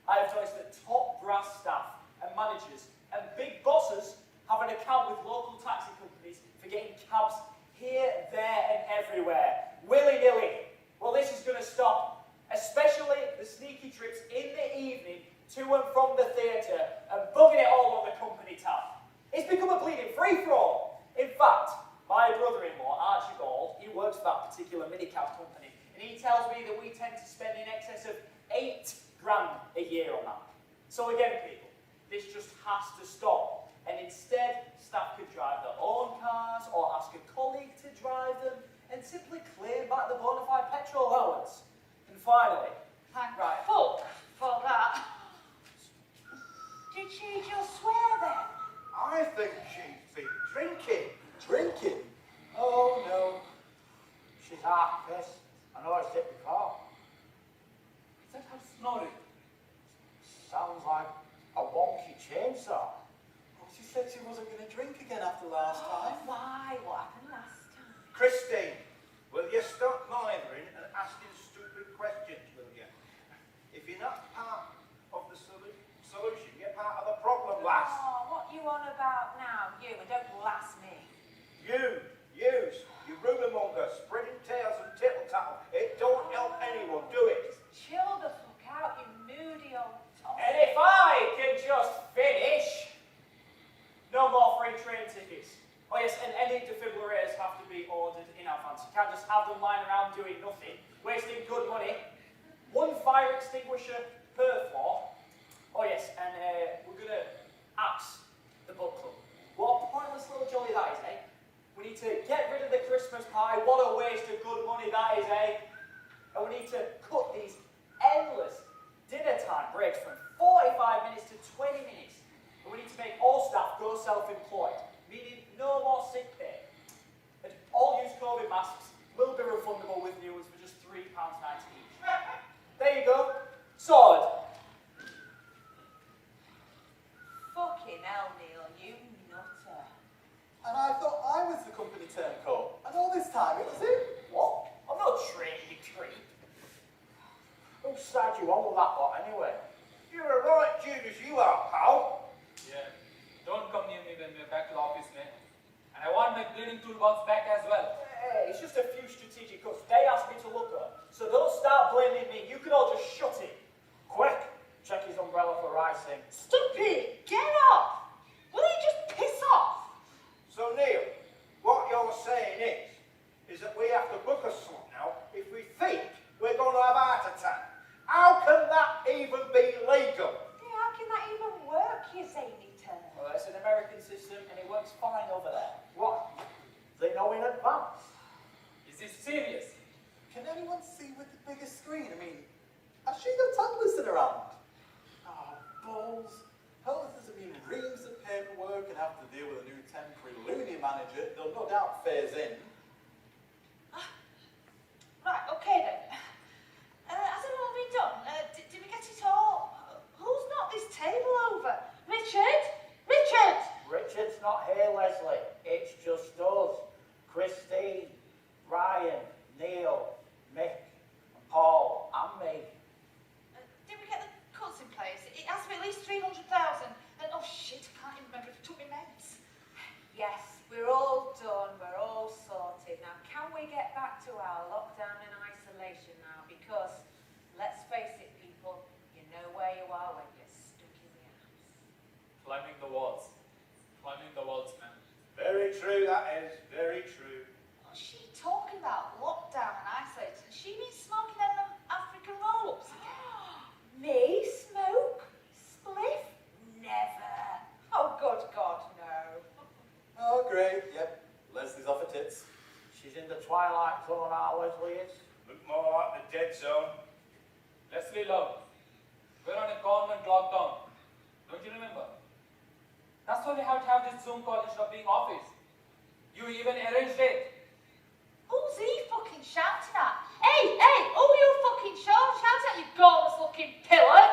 I have noticed that top brass staff and managers and big bosses have an account with local taxi companies for getting cabs here, there, and everywhere, willy-nilly. Well, this is going to stop, especially the sneaky trips in the evening to and from the theatre and bugging it all on the company tab. It's become a bleeding free-for-all. In fact, my brother-in-law, Archibald, he works for that particular minicab company, and he tells me that we tend to spend in excess of $8 grand a year on that. So again, people, this just has to stop. And instead, staff could drive their own cars or ask a colleague to drive them and simply claim back the bona fide petrol allowance. And finally, Thank Right. fuck for that. Did she just swear then? I think she's been drinking. Drinking? Oh, no. She's half pissed. I noticed it before. Is that her snoring? Sounds like a wonky chainsaw. Oh, she said she wasn't going to drink again after last time. Why? What happened last time? Christine, will you stop mithering and asking stupid questions, will you? If you're not part of the solution, you're part of the problem, lass. Oh, what you on about now? You, and don't lass me. You rumour monger, spreading tales and tittle-tattle. It don't help anyone, do it? Chill the fuck out, you moody old toss. and if I can just finish, no more free train tickets. Oh yeah, time doing nothing, wasting good money. One fire extinguisher per floor. Oh yes, and we're going to axe the book club. What a pointless little jolly that is, eh? We need to get rid of the Christmas pie. What a waste of good money that is, eh? And we need to cut these endless dinner time breaks from 45 minutes to 20 minutes. And we need to make all staff go self-employed, meaning no more sick pay. And all used COVID masks will be refundable with new ones for just £3.90 each. There you go. Sorted. Fucking hell, Neil, you nutter. And I thought I was the company turncoat. And all this time it was him. What? I'm not trained, you creep. Whose side you on with that lot anyway? You're a right Judas, you are, pal. Yeah. Don't come near me when we're back to the office, mate. And I want my bleeding toolbox back as well. Hey, it's just a few strategic cuts they asked me to look at. So don't start blaming me. You can all just shut it. Quick, check his umbrella for icing. Stupid! Get off! Will you just piss off? So Neil, what you're saying is that we have to book a slot now if we think we're going to have a heart attack. How can that even be legal? Yeah, how can that even work, you zany turd? Well, it's an American system and it works fine over there. What? They know in advance. Is this serious? Can anyone see with the biggest screen? I mean, has she got toddlers sitting around? Oh, balls. Hell, if there's been reams of paperwork and have to deal with a new temporary loony manager, they'll no doubt phase in. Right, okay then. Has it all been done? Did we get it all? Who's knocked this table over? Richard? Richard! Richard's not here, Leslie. It's just us. Christine, Ryan, Neil, Mick, and Paul, and me. Did we get the cuts in place? It has to be at least 300,000. And oh shit, I can't even remember if it took me meds. Yes, we're all done, we're all sorted. Now, can we get back to our lockdown and isolation now? Because, let's face it, people, you know where you are when you're stuck in the house. Climbing the walls. Climbing the walls, man. Very true, that is. Very true. What's she talking about? Lockdown and isolation. She means smoking them African roll-ups again. Me smoke? Spliff? Never. Oh, good God, no. Oh, great. Yep. Leslie's off her tits. She's in the twilight zone, our Leslie is. Look more like the dead zone. Leslie Love, we're on a government lockdown. Don't you remember? That's why we have to have this Zoom call instead of being office. You even arranged it. Who's he fucking shouting at? Hey, who are you fucking shouting at, you gorgeous-looking pillar?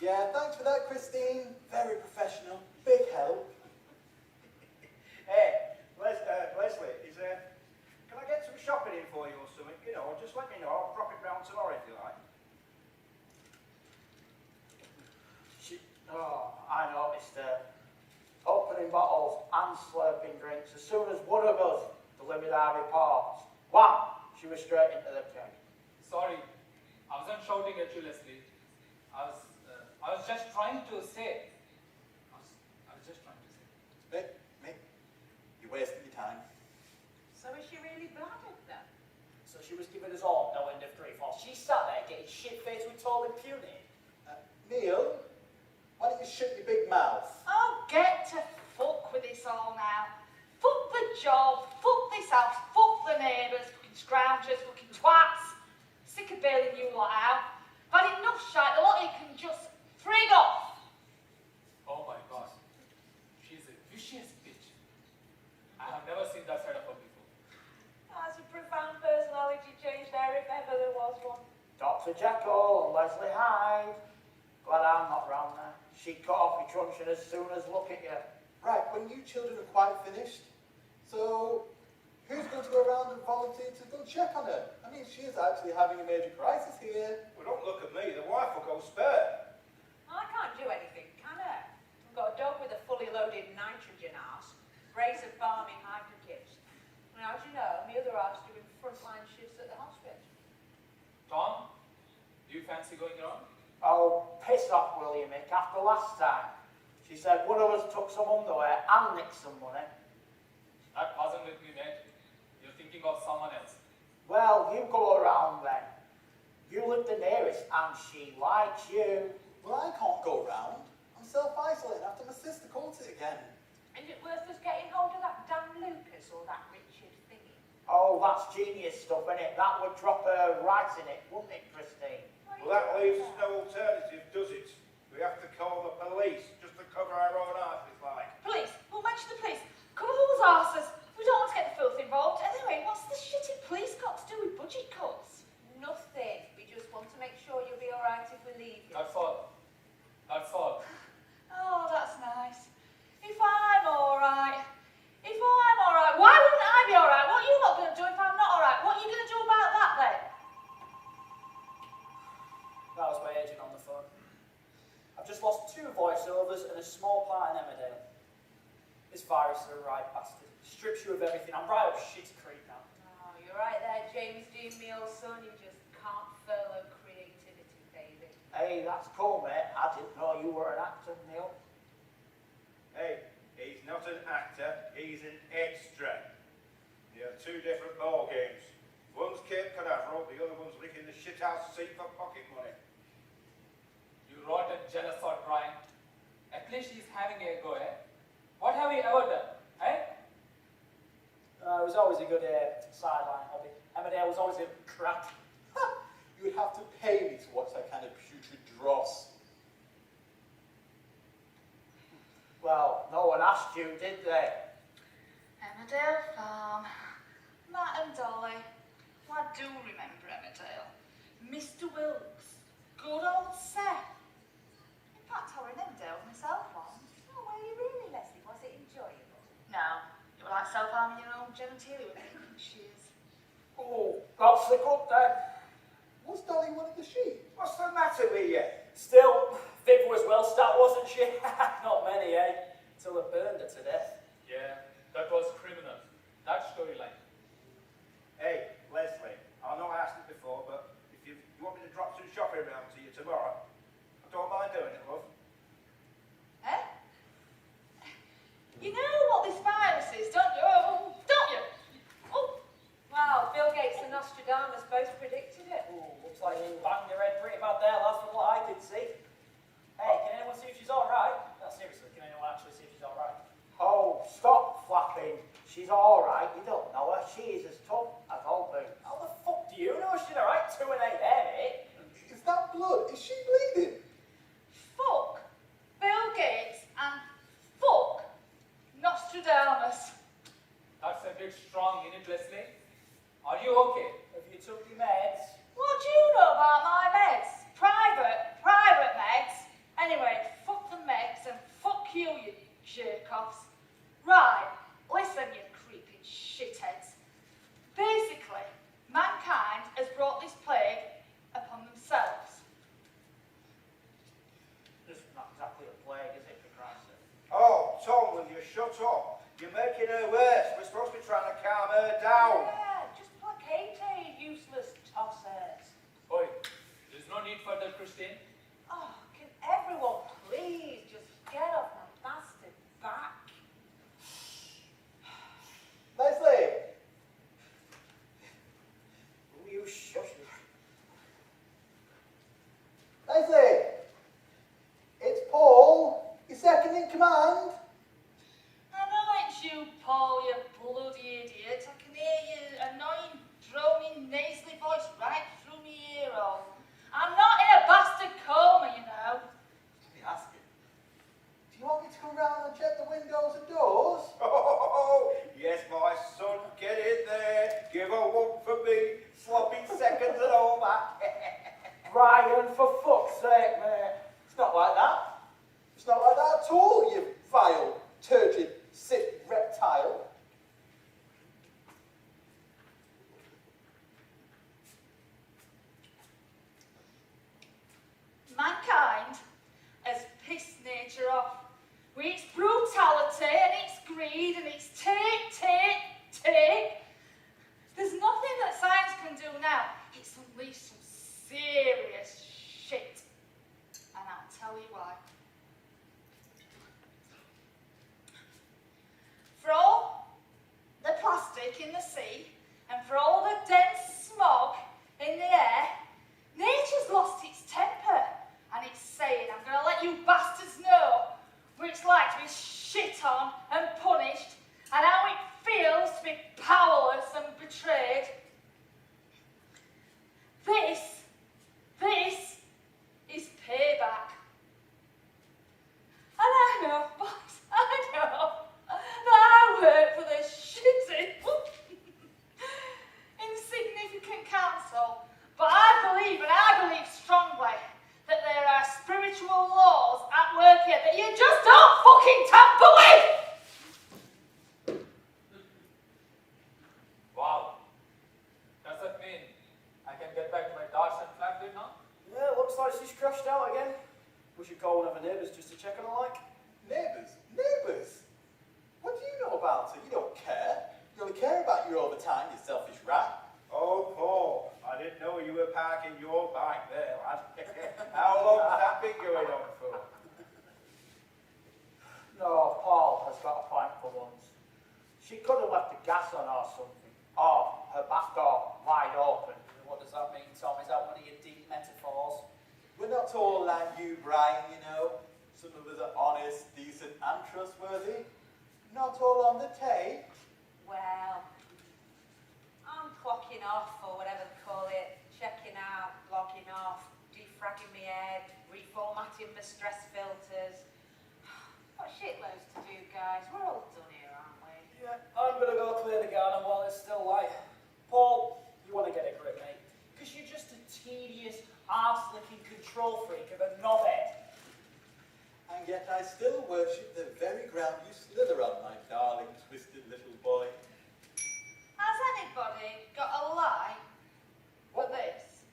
Yeah, thanks for that, Christine. Very professional. Big help. Hey, Leslie, can I get some shopping in for you or something? You know, just let me know. I'll drop it round tomorrow if you like. I noticed her opening bottles and slurping drinks as soon as one of us delivered our reports. Wham! She was straight into the keg. Sorry, I wasn't shouting at you, Leslie. I was just trying to say. I was just trying to say. Mick, you're wasting your time. So is she really bladdered then? So she was giving us all no end of grief while she sat there getting shit-faced with total impunity. Neil, why don't you shut your big mouth? Oh, get to fuck with this all now. Fuck the job, fuck this house, fuck the neighbours, fucking scroungers, fucking twats. Sick of bailing you lot out. I've had enough shite, the lot of you can just frig off. Oh my god. She's a vicious bitch. I have never seen that side of her before. That's a profound personality change there, if ever there was one. Dr. Jekyll and Leslie Hyde. Glad I'm not round there. She'd cut off your truncheon as soon as look at you. Right, when you children are quite finished, so who's going to go around and volunteer to go check on her? I mean, she is actually having a major crisis here. Well, don't look at me. The wife will go spare. I can't do anything, can I? I've got a dog with a fully loaded nitrogen arse, brace of balmy hydrokips. And as you know, my other arse doing frontline shifts at the hospital. Tom, do you fancy going around? Oh, piss off, will you, Mick? After last time, she said one of us took some underwear and nicked some money. That wasn't with me, mate. You're thinking thinking of someone else. Well, you go around then. You live the nearest and she likes you. Well, I can't go round. I'm self-isolating after my sister caught it again. Is it worth us getting hold of that Dan Lucas or that Richard thingy? Oh, that's genius stuff, innit? That would drop her right in it, wouldn't it, Christine? Well, that leaves us no alternative, does it? We have to call the police just to cover our own asses, like. Police. We'll mention the police. Cover whose arses. We don't want to get the filth involved. Anyway, what's the shitty police got to do with budget cuts? Nothing. We just want to make sure you'll be alright if we leave you. That's all. That's all. Oh, that's nice. If I'm alright. Why wouldn't I be alright? What are you not going to do if I'm not alright? What are you going to do about that then? That was my agent on the phone. I've just lost 2 voiceovers and a small part in Emmerdale. This virus is a right bastard. Strips you of everything. I'm right up shit's creek now. Oh, you're right there, James Dean, me old son. You just can't furlough creativity, baby. Hey, that's cool, mate. I didn't know you were an actor, Neil. Hey, he's not an actor, he's an extra. They are 2 different ball games. One's Cape Canaveral, the other one's licking the shithouse seat for pocket money. You rotten genocide, Brian. At least he's having a go, eh? What have you ever done, eh? It was always a good sideline hobby. Emmerdale was always a crap. You would have to pay me to watch that kind of putrid dross. Well, no one asked you, did they? Emmerdale Farm. Matt and Dolly. Well, I do remember Emmerdale. Mr. Wilkes. Good old Seth. In fact, I were in Emmerdale myself once. Oh, were you really, Leslie? Was it enjoyable? No, you were like self-harming your own genitalia with making shears. Oh, got slick up then. Was Dolly one of the sheep? What's the matter with you? Still, Viv was well stat, wasn't she? Not many, eh? Till they burned her to death. Yeah, that was criminal. That storyline. Hey, Leslie, I know I asked it before, but if you want me to drop some shopping around to you tomorrow, I don't mind doing it, love. Eh? You know what this virus is, don't you? Oh, don't you? Oh, Wow, Bill Gates and Nostradamus both predicted it. Ooh, looks like you banged your head pretty bad there, lads, from what I could see. Hey, can anyone see if she's alright? No, seriously, can anyone actually see if she's alright? Oh, stop flapping. She's alright. You don't know her. She is as tough as old boot. How the fuck do you know she's alright? 2 and 8 there, mate. Is that blood? Is she bleeding? fuck Bill Gates and fuck Nostradamus. That's a bit strong, isn't it, Leslie? Are you okay? Have you took your meds? What do you know about my meds? Private meds. Anyway, fuck the meds and fuck you jerk-offs. Right, listen, you creeping shitheads. Basically, mankind has brought this plague upon themselves. Just not exactly a plague, is it, for Christ's sake? Oh, Tom, will you shut up? You're making her worse. We're supposed to be trying to calm her down. Yeah, just placate her, you useless tossers. Oi, there's no need for that, Christine. Oh, can everyone please just get off my bastard back? Leslie! Will you shush me? Leslie! It's Paul, your second in command. I know it's you, Paul, you bloody idiot. I can hear your annoying, droning, nasally voice right through my ear hole. I'm not in a bastard coma, you know. Let me ask you. Do you want me to come round and check the windows and doors? Oh, yes, my son, get in there. Give a whoop for me. Sloppy seconds and all that. Brian, for fuck's sake, mate. It's not like that. It's not like that at all, you vile, turgid, sick reptile. Mankind has pissed nature off with its brutality and its greed and its take. There's nothing that science can do now. It's unleashed some serious shit. And I'll tell you why. For all the plastic in the sea and bit that you just don't fucking tamper with! Wow. Does that mean I can get back to my darts and flatbed now? Yeah, looks like she's crashed out again. We should call one of her neighbours just to check on her like. Neighbours? Neighbours? What do you know about her? You don't care. You only care about your overtime, you selfish rat. Oh, Paul, I didn't know you were parking your bike there, lad. How long's that been going on for? No, Paul has got a point for once. She could have left the gas on or something. Or her back door wide open. What does that mean, Tom? Is that one of your deep metaphors? We're not all like you, Brian, you know. Some of us are honest, decent, and trustworthy. Not all on the tape. Well, I'm clocking off, or whatever they call it, checking out, logging off, defragging my head, reformatting my stress filters. Got shitloads to do, guys. We're all done here, aren't we? Yeah, I'm gonna go clear the garden while it's still light. Paul, you want to get a grip, mate? Because you're just a tedious, arse-licking control freak of a knobhead. And yet I still worship the very ground you slither on, my darling, twisted little boy. Has anybody got a light for this?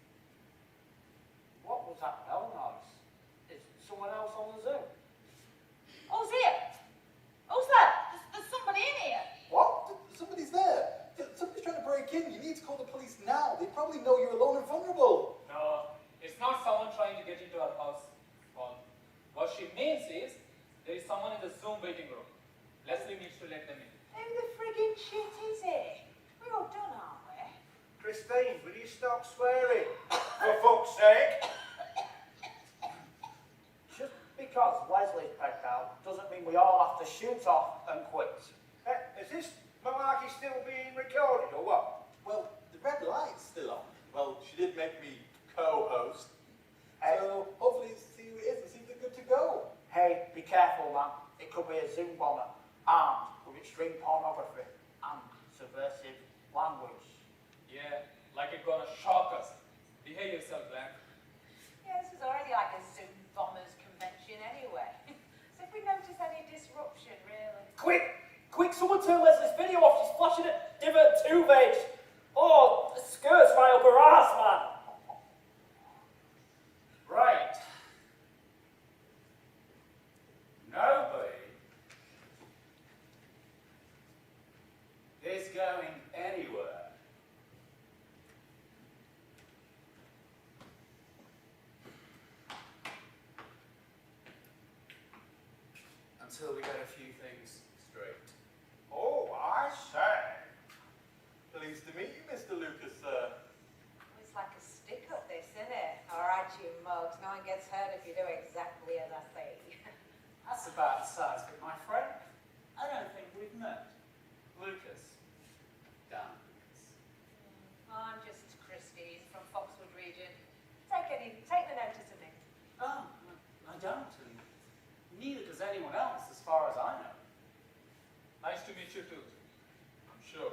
What was that bell noise? Is someone else on the Zoom? Who's here? Who's there? There's somebody in here. What? Somebody's there. Somebody's trying to break in. You need to call the police now. They probably know you're alone and vulnerable. No, it's not someone trying to get into our house. Well, what she means is there is someone in the Zoom waiting room. Leslie needs to let them in. Who the friggin' shit is it? We're all done, aren't we? Christine, will you stop swearing? For fuck's sake! Just because Leslie's pegged out doesn't mean we all have to shoot off and quit. Is this malarkey still being recorded, or what? Well, the red light's still on. Well, she did make me co-host. Hey. So hopefully see who it is and see if they're good to go. Hey, be careful, man. It could be a Zoom bomber armed with extreme pornography and subversive language. Yeah, like it's gonna shock us. Behave yourself, Glenn. Yeah, this is already like a Zoom bombers convention anyway. So if we notice any disruption, really. Quick! Quick, someone turn Leslie's video off. She's flashing at divert 2 page. Oh, the skirt's right up her ass, man. Right. Nobody is going anywhere. Until we get a few things straight. Oh, I say. Pleased to meet you, Mr. Lucas, sir. It's like a stick-up, this, isn't it? Alright, you mugs. No one gets hurt if you do exactly as I say. That's about the size of it, my friend. I don't think we've met. Lucas. Damn Lucas. I'm just Christine from Foxwood region. Take the notice of me. Oh, I don't, and neither does anyone else, as far as I know. Nice to meet you too. I'm sure.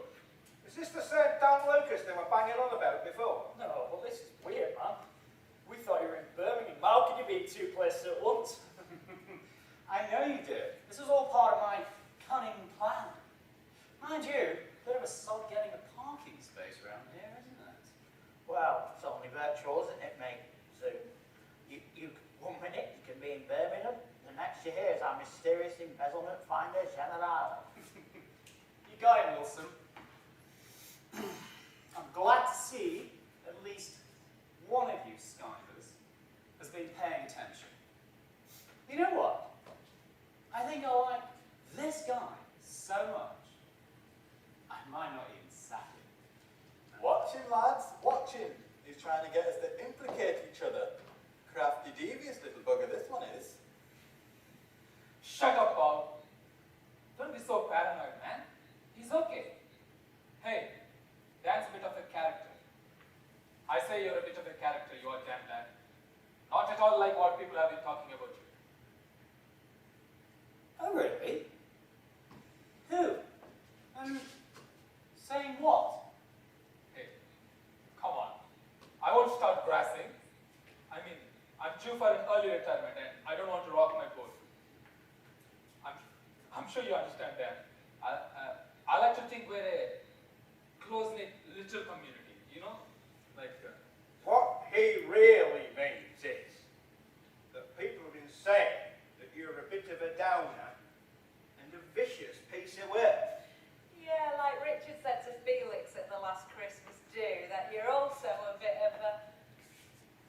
Is this the same Dan Lucas they were banging on about before? No, well, this is weird, man. We thought you were in Birmingham. How could you be in 2 places at once? I know you did. This was all part of my cunning plan. Mind you, bit of a sod getting a parking space around here, isn't it? Well, it's only virtual, isn't it, mate? So, you 1 minute you can be in Birmingham, the next you hear is our mysterious embezzlement finder general. You got it, Wilson. I'm glad to see at least one of you skivers has been paying attention. You know what? I think I like this guy so much, I might not even sack him. Watch him, lads. Watch him. He's trying to get us to implicate each other. Crafty, devious little bugger this one is. Shut up, Paul. Don't be so paranoid, man. He's okay. Hey, Dan's a bit of a character. I say you're a bit of a character, you are damn Dan. Not at all like what people have been talking about you. Oh, really? Who? Saying what? Hey, come on. I won't start grassing. I mean, I'm due for an early retirement and I don't want to rock my boat. sure you understand that. I like to think we're a close-knit little community, you know? Like, What he really means is that people have been saying that you're a bit of a downer and a vicious piece of work. Yeah, like Richard said to Felix at the last Christmas do, that you're also a bit of a...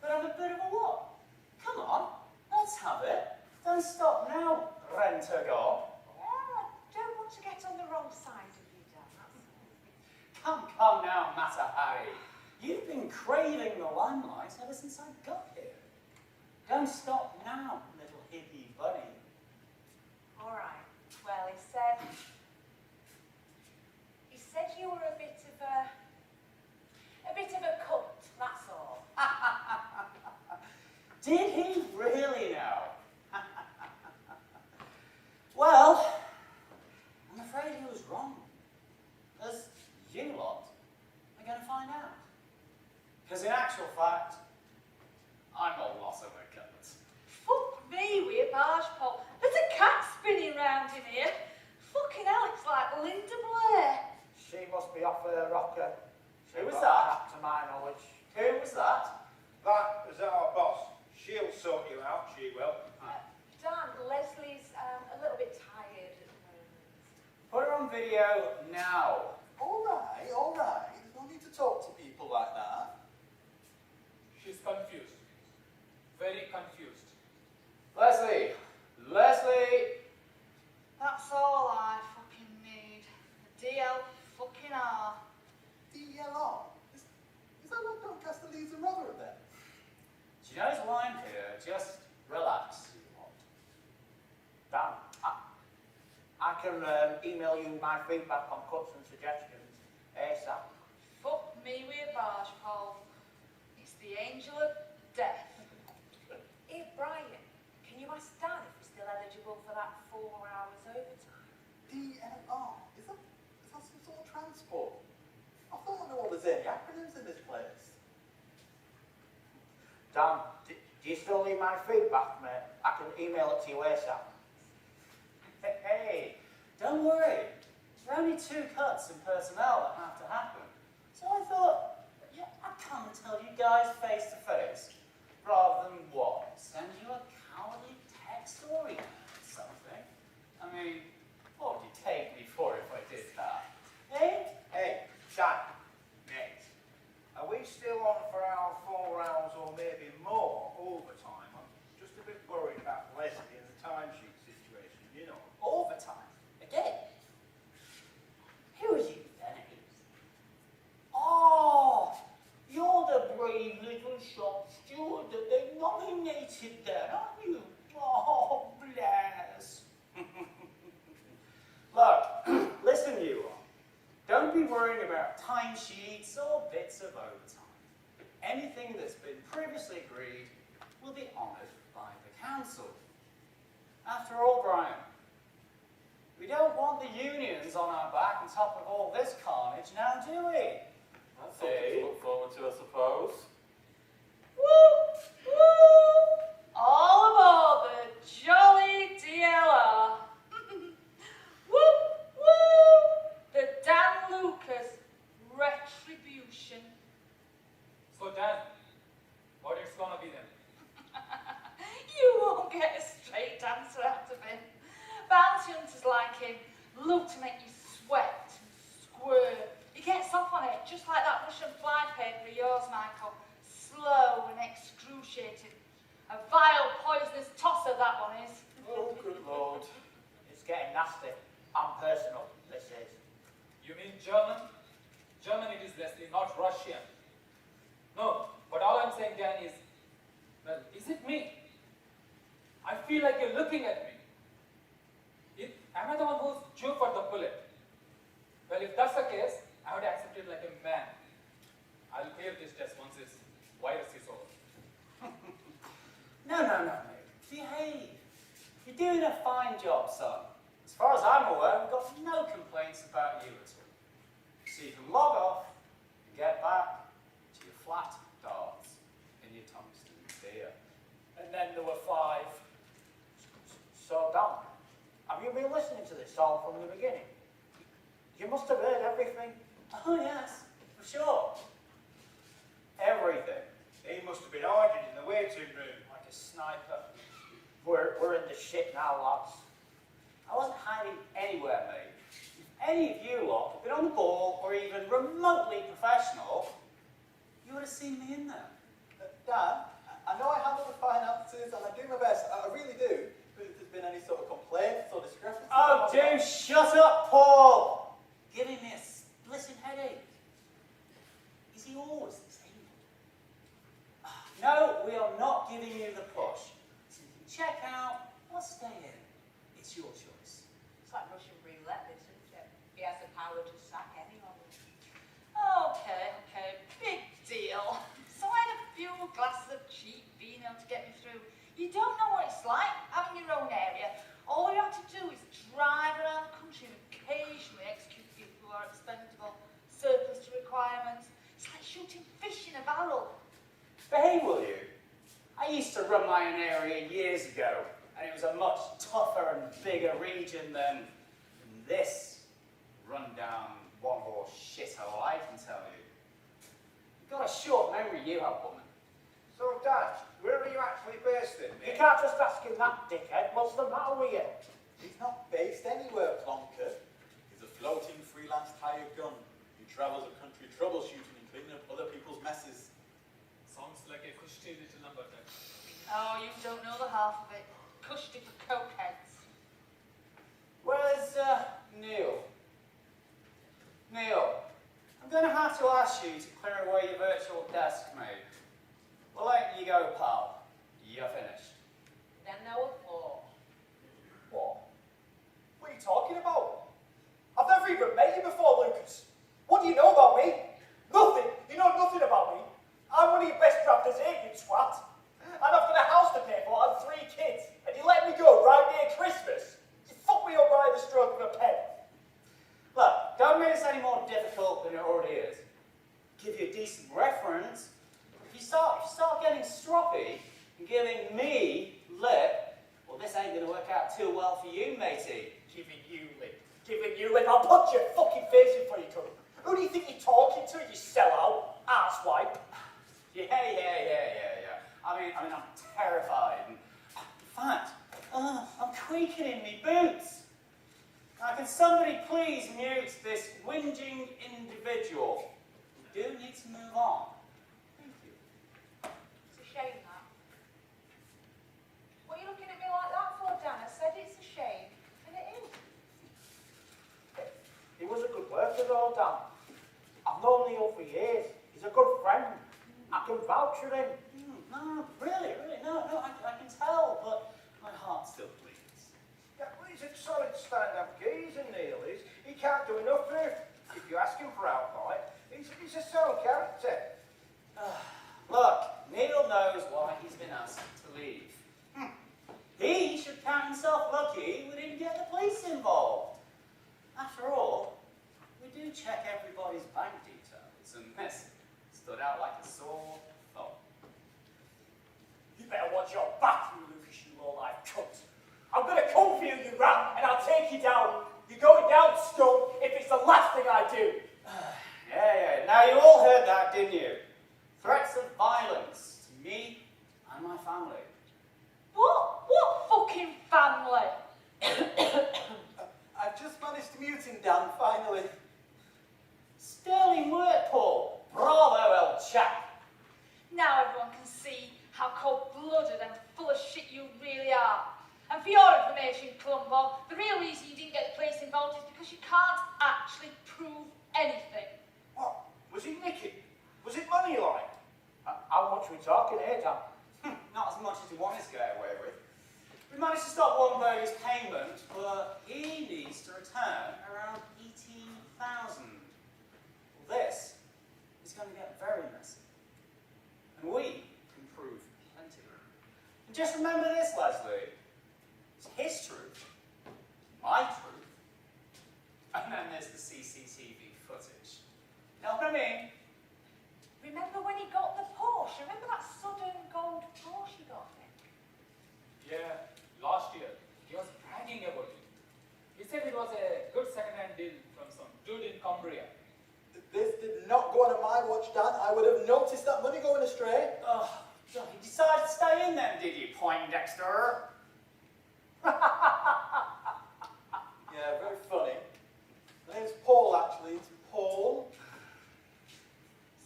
But I'm a bit of a what? Come on, let's have it. Don't stop now, Rentagon. Well, I don't want to get on the wrong side of you, Dan, that's all. Come now, Mata Hari. You've been craving the limelight ever since I got here. Don't stop now, little hippie bunny. All right. Well, he said you were a bit of a cunt, that's all. Did he really now? Well, I'm afraid he was wrong. As you lot are going to find out. Because in actual fact, I'm a lot of a cunt. Fuck me with a barge pole. There's a cat spinning round in here. Fucking hell, it's like Linda Blair. She must be off her rocker. She Who was got that? cat to my knowledge. Who was that? That was our boss. She'll sort you out, she will. Dan, Leslie's a little bit tired at the moment. Put her on video now. All right, all right. There's no need to talk to people like that. she's confused. Very confused. Leslie! Leslie! That's all I fucking need. A DL fucking R. DLR? Is that what Doncaster Leeds and Rotherham then? She knows why I'm here. Just relax, you lot. Dan, I can email you my feedback on cuts and suggestions ASAP. Fuck me with a barge pole. It's the angel of death. Hey, Brian, can you ask Dan if we're still eligible for that 4 hours overtime? DLR? Is that some sort of transport? I thought I knew all there's any acronyms in this place. Dan, do you still need my feedback, mate? I can email it to you ASAP. Hey, don't worry. There are only 2 cuts in personnel that have to happen. So I thought, yeah, I'd come and tell you guys face to face, rather than what? Send you a cowardly text or email or something. I mean, what would you take me for if I did that? Eh? Hey, Shad, mate, are we still on for our 4 hours or maybe more overtime? I'm just a bit worried about Leslie and the timesheet situation, you know. Overtime? Again? Who are you then? Oh, you're the brave little shop steward that they nominated then, aren't you? Oh, bless. Look, listen you all. Don't be worrying about timesheets or bits of overtime. Anything that's been previously agreed will be honoured by the council. After all, Brian, we don't want the unions on our back on top of all this carnage now, do we? That's something to look forward to, I suppose. Woo! Woo! All aboard the jolly DLR. Woo! Woo! The Dan Lucas retribution. So Dan, what it's gonna be then? You won't get a straight answer out of him. Bounty hunters like him love to make you sweat and squirm. He gets off on it, just like that Russian flypaper of yours, Michael. Slow and excruciating. A vile, poisonous tosser, that one is. Oh, good Lord. It's getting nasty and personal, this is. You mean German? German it is, Leslie, not Russian. No, but all I'm saying, Dan, is, well, is it me? I feel like you're looking at me. Am I the one who's due for the bullet? Well, if that's the case, I would accept it like a man. I'll clear this test once this virus is over. No, mate. Behave. You're doing a fine job, son. As far as I'm aware, we've got no complaints about you at all. So you can log off and get back to your flat darts in your tungsten beer. And then there were 5. So, Dan, have you been listening to this all from the beginning? You must have heard everything. Oh yes, for sure. Everything. He must have been hiding in the waiting room. Like a sniper. We're in the shit now, lads. I wasn't hiding anywhere, mate. If any of you lot had been on the ball or even remotely professional, you would have seen me in there. Dan, I know I handle the finances and I do my best. I really do. But if there's been any sort of complaints or discrepancies... Oh, do shut up, Paul! Giving me a splitting headache. Is he always the same? No, we are not giving you the push. So you can check out or stay in. It's your choice. It's like Russian roulette, isn't it? He has the power to sack anyone. Okay, big deal. So I had a few glasses of cheap vino to get me through. You don't know what it's like having your own area. All you have to do is drive around the country and occasionally execute people who are expendable, surplus to requirements. It's like shooting fish in a barrel. Behave, will you? I used to run my own area years ago, and it was a much tougher and bigger region than this run-down, one-horse shithole, I can tell you. You've got a short memory, you have, woman. So, Dad, where are you actually based in? You can't just ask him that, dickhead. What's the matter with you? He's not based anywhere, Plonker. He's a floating freelance hired gun who travels the country troubleshooting and cleaning up other people's messes. Sounds like a cushy little number then. Oh, you don't know the half of it. Cushy for cokeheads. Where's, Neil? Neil, I'm going to have to ask you to clear away your virtual desk, mate. We'll let you go, pal. You're finished. Then there were four. What? What are you talking about? I've never even met you before, Lucas. What do you know about me? Nothing. You know nothing about me. I'm one of your best drafters here, you twat. And I've got a house to pay for and 3 kids. And you let me go right near Christmas. You fucked me up by the stroke of a pen. Look, don't make this any more difficult than it already is. Give you a decent reference. If you start getting stroppy and giving me lip, well, this ain't going to work out too well for you, matey. Giving you lip. Giving you lip. I'll punch your fucking face in front of you, cunt. Who do you think you're talking to, you sellout? Arsewipe. Yeah. I mean, I'm terrified. And, in fact, I'm creaking in me boots. Now, can somebody please mute this whinging individual? We do need to move on. Thank you. It's a shame, that. What are you looking at me like that for, Dan? I said it's a shame, and it is. He was a good worker though, Dan. I've known Neil for years. He's a good friend. I can vouch for him. No, really, no, I can tell, but my heart still bleeds. Yeah, well, he's a solid stand-up geezer, Neil is. He can't do enough for you. If you ask him for outright, he's a sound character. Look, Neil knows why he's been asked to leave. He should count himself lucky we didn't get the police involved. After all, we do check everybody's bank details, and this stood out like a sore thumb. You better watch your back, you Lucas, you low-life cunt. I'm gonna come for you, you rat, and I'll take you down. You're going down, scum, if it's the last thing I do. Yeah. Now you all heard that, didn't you? Threats of violence to me and my family. What fucking family? I've just managed to mute him, Dan, finally. Sterling work, Paul. Bravo, old chap. Now everyone can see how cold-blooded and full of shit you really are. And for your information, Columbo, the real reason you didn't get the police involved is because you can't actually prove anything. What? Was he Nicky? Was it money like? How much we talking here, Dan? Not as much as he wanted to get away with. We managed to stop Warrenberg's payment, but he needs to return around 18,000. Well, this is going to get very messy. And we can prove plenty. And just remember this, Leslie. It's his truth, my truth, and then there's the CCTV footage. You know what I mean? Remember when he got the Porsche? Remember that sudden gold Porsche he got, Nick? Yeah, last year, he was bragging about it. said it was a good second-hand deal from some dude in Cumbria. This did not go under my watch, Dan. I would have noticed that money going astray. Oh, you decided to stay in then, did you, Poindexter? Yeah, very funny. My name's Paul, actually. It's Paul.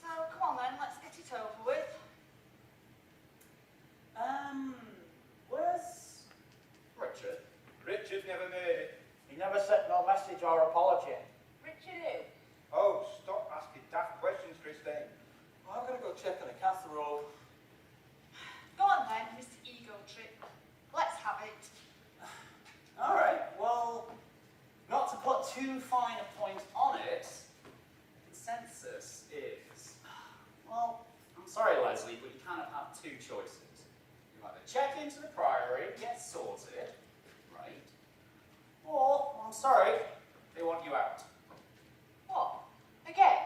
So, come on then, let's get it over with. Where's Richard? Richard never made it. He never sent no message or apology. Richard who? Oh, stop asking daft questions, Christine. Well, I'm going to go check on a casserole. Go on then, Mr. Ego Trip. Let's have it. All right, well, not to put too fine a point on it, the consensus is, well, I'm sorry, Leslie, but you kind of have two choices. You either check into the Priory, get sorted, right? Or, I'm sorry, they want you out. What? Again?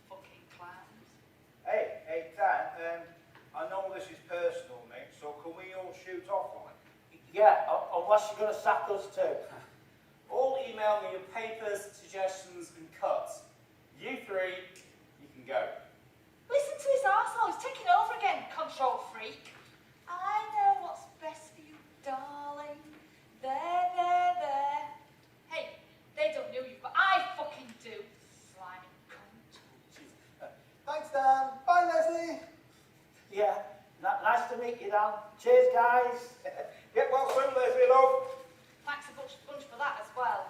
Fucking clowns. Hey, Dan, I know this is personal, mate, so can we all shoot off like? Yeah, unless you're going to sack us too. All email me your papers, suggestions, and cuts. You three, you can go. Listen to this arsehole, he's taking over again, control freak. I know what's best for you, darling. There. Hey, they don't know you, but I fucking do. Slimy cunt. Thanks, Dan. Bye, Leslie. Yeah, nice to meet you, Dan. Cheers, guys. Get well soon, Leslie, love. Thanks a bunch for that as well.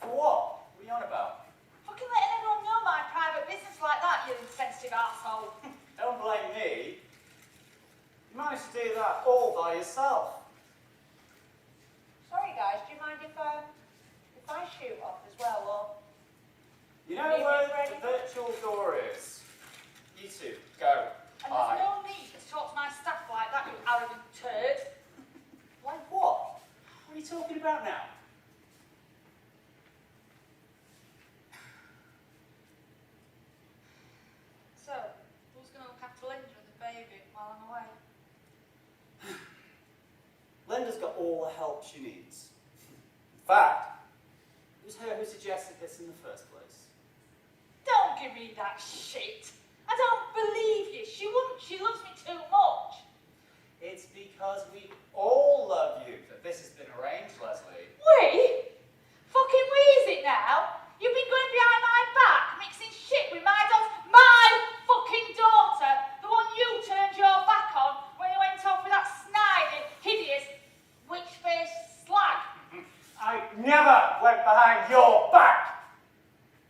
For what? What are you on about? Fucking letting everyone know my private business like that, you insensitive arsehole. Don't blame me. You managed to do that all by yourself. Sorry guys, do you mind if I shoot off as well, or? You know Leave it where ready. the virtual door is? You two, go. And there's no need to talk to my staff like that, you arrogant turd. Like what? What are you talking about now? So, who's going to look after Linda and the baby while I'm away? Linda's got all the help she needs. In fact, it was her who suggested this in the first place. Don't give me that shit. I don't believe you. She wouldn't. She loves me too much. It's because we all love you that this has been arranged, Leslie. We? Fucking we is it now? You've been going behind my back, mixing shit with my daughter. My fucking daughter! The one you turned your back on when you went off with that snidey, hideous, witch-faced slag. I never went behind your back.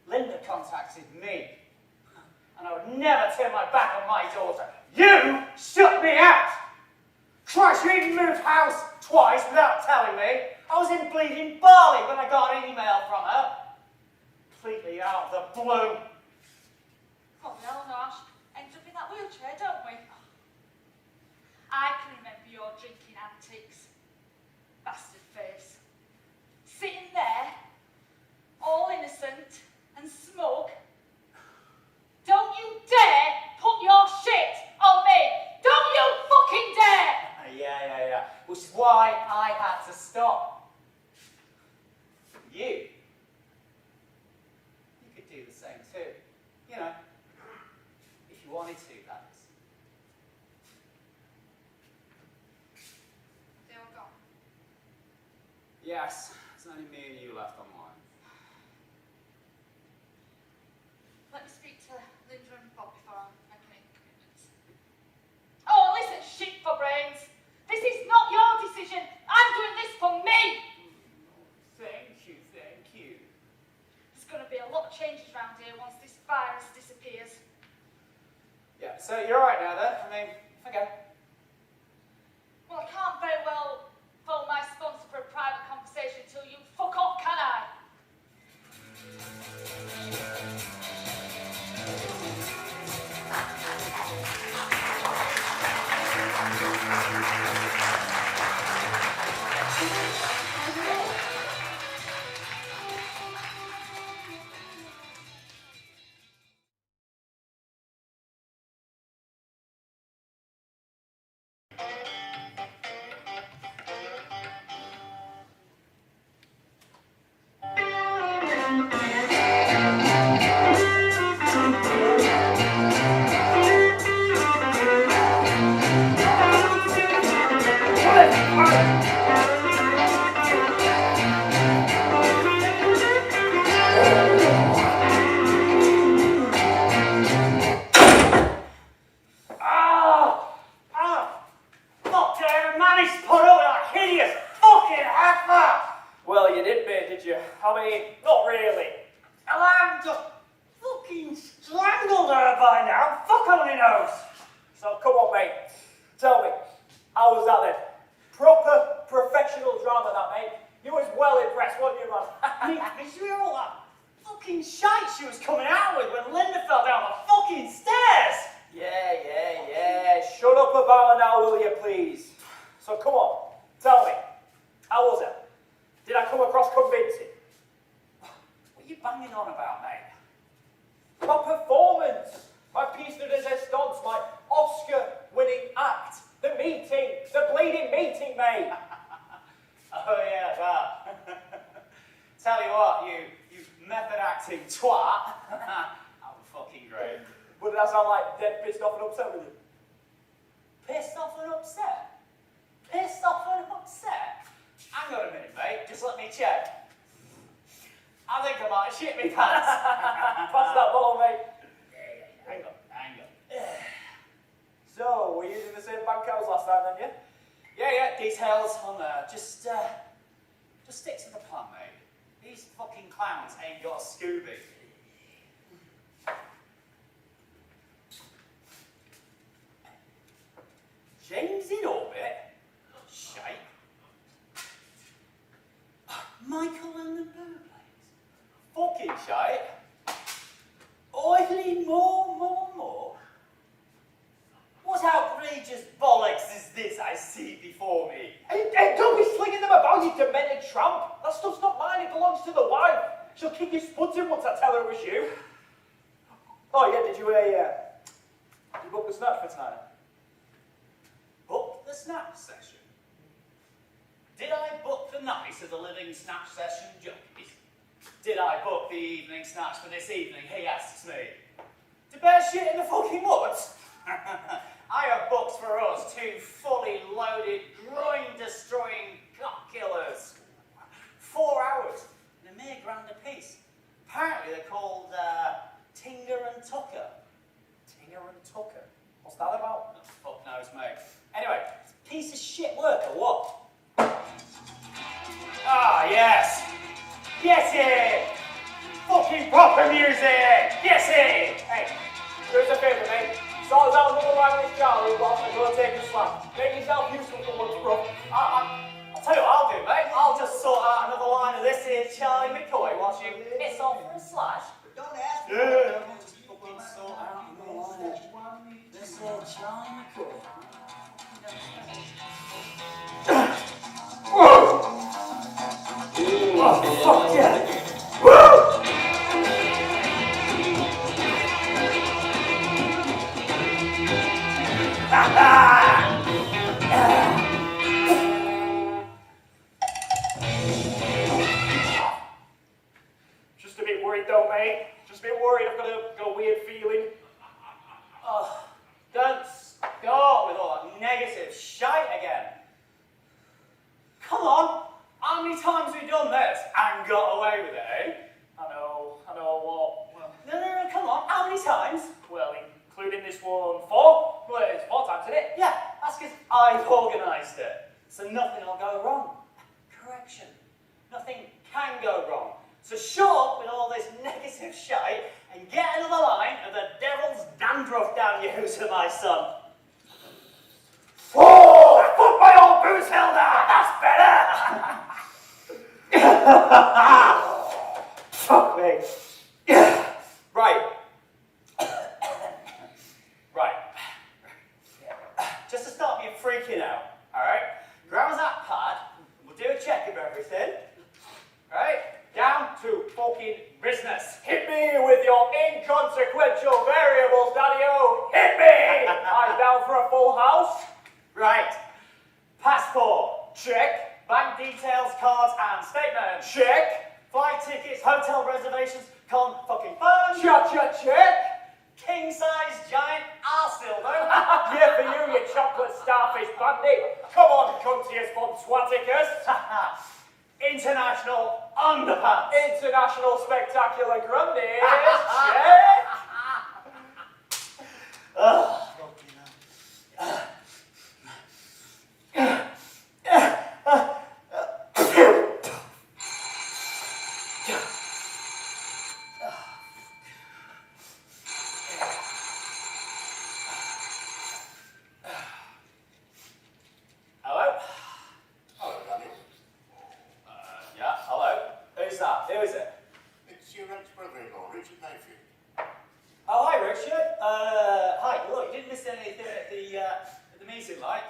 Linda contacted me, and I would never turn my back on my daughter. You shut me out. Christ, you even moved house twice without telling me. I was in bleeding Bali when I got an email from her. Completely out of the blue. Oh, we all know Ash ends up in that wheelchair, don't we? I can remember your drinking antics. Bastard face. Sitting there, all innocent and smug. Don't you dare put your shit on me! Don't you fucking dare! Yeah. Which is why I had to stop. You could do the same too. You know, if you wanted to, that is. They all gone. Yes, it's only me and you left online. Let me speak to Linda and Bob before I make any commitments. Oh, listen, shit for brains. This is not your decision. I'm doing this for me. Thank you. There's going to be a lot of changes around here once this virus disappears. Yeah, so you're alright now then? I mean, okay. Well, I can't very well phone my sponsor for a private conversation until you Fuck, did I ever manage to put up with that hideous fucking heifer? Well, you did, mate, did you? I mean, not really. And I'm just fucking strangled her by now. Fuck only knows. So come on, mate. Tell me, how was that then? Proper professional drama, that, mate. You was well impressed, weren't you, man? Did you hear all that fucking shite she was coming out with when Linda fell down the fucking stairs? Yeah. Shut up about her now, will you, please? So come on, tell me, how was it? Did I come across convincing? What are you banging on about, mate? My performance, my piece de resistance, my Oscar-winning act, the meeting, the bleeding meeting, mate. Oh yeah, well. Tell you what, you method acting twat. I'm fucking great. But did I sound like dead pissed off and upset with you? Pissed off and upset? Pissed off and upset? Hang on a minute, mate. Just let me check. I think I might have shit me pants. Pass that bottle, mate. Yeah. Hang on. So, were you using the same bank house last time then, yeah? Yeah. Details on there. Just stick to the plan, mate. These fucking clowns ain't got a Scooby. James in orbit? Shite. Michael and the Bublés? Fucking shite. Oily more. What outrageous bollocks is this I see before me? Hey, don't be slinging them about, you demented tramp. That stuff's not mine, it belongs to the wife. She'll kick your spuds in once I tell her it was you. Oh yeah, did you book the snatch for tonight? Book the snatch session? Did I book the night of the living snatch session jockeys? Did I book the evening snatch for this evening, he asks me. To bear shit in the fucking woods? I have booked for us 2 fully loaded, groin-destroying cock killers. 4 hours, and a mere grand apiece. Apparently they're called Tinger and Tucker. Tinger and Tucker? What's that about? Oh, fuck knows, mate. Anyway, piece of shit work or what? Ah, yes. Get it! Fucking proper music! Get it! Hey, do us a favour, mate. Sort us out another line with Charlie whilst I go and take a slap. Make yourself useful for once, bro. I'll tell you what I'll do, mate. I'll just sort out another line of this here Charlie McCoy whilst you piss off for a slash. Don't ask me. Yeah. Fucking sort out another line of this here Charlie McCoy. Oh, fuck yeah. Woo! Just a bit worried though, mate. Just a bit worried. I've got a weird feeling. Oh, don't start with all that negative shite again. Come on. How many times have we done this and got away with it, eh? I know what. Well, No, come on. How many times? well, including this one, 4? Well, it's 4 times, isn't it? Yeah, that's because I've organised it. So nothing will go wrong. Correction. Nothing can go wrong. So shut up with all this negative shite and get another line of the devil's dandruff down you to my son. Oh, I put my old boots held out. That's better. Fuck me. Right. Right. Just to stop you freaking out, alright? Grab us that pad, we'll do a check of everything. Right? Down to fucking business. Hit me with your inconsequential variables, Daddy-O. Hit me. I'm down for a full house. Right. Passport. Check. Bank details, cards and statement. Check. Flight tickets, hotel reservations, confirmed. Check. King size giant arse dildo. Yeah, for you chocolate starfish bandit. Come on, cuntiest von Swaticus. International underpants. International spectacular grundies. Check. Hello? Hello, Daniel. Yeah, hello. Who's that? Who is it? It's your ex-brother-in-law, Richard Mayfield. Oh, hi, Richard. Hi. Look, you didn't miss anything at the meeting, like?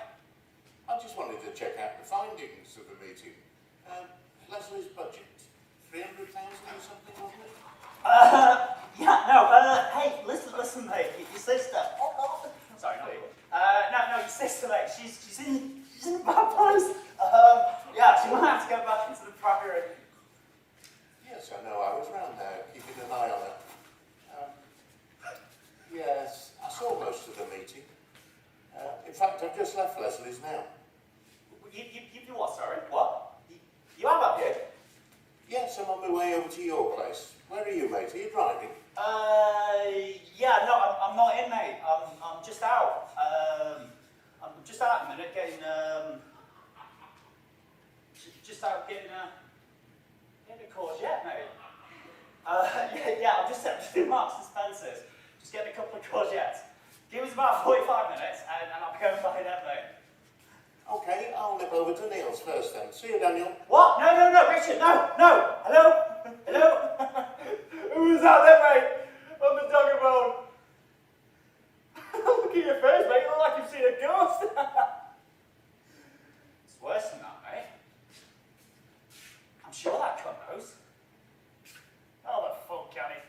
I just wanted to check out the findings of the meeting. Leslie's budget, 300,000 or something, wasn't it? Yeah, no, hey, listen, mate, your sister. Sorry, not you. No, your sister, mate, she's in a bad place. Yeah, she might have to go back into the priory. Yes, I know. I was round there, keeping an eye on her. Yes, I saw most of the meeting. In fact, I've just left Leslie's now. You what, sorry? What? You have you? Yes, I'm on my way over to your place. Where are you, mate? Are you driving? Yeah, no, I'm not in, mate. I'm just out. I'm just out a minute getting, just out getting a courgette, mate. Yeah, I'm just in Marks and Spencer's. Just getting a couple of courgettes. Give us about 45 minutes and I'll be going by then, mate. Okay, I'll nip over to Neil's first then. See you, Daniel. What? No, Richard, no. Hello? Who's that there, mate? On the dogger bone. Look at your face, mate. You look like you've seen a ghost. It's worse than that, mate. I'm sure that cunt knows. How the fuck can he?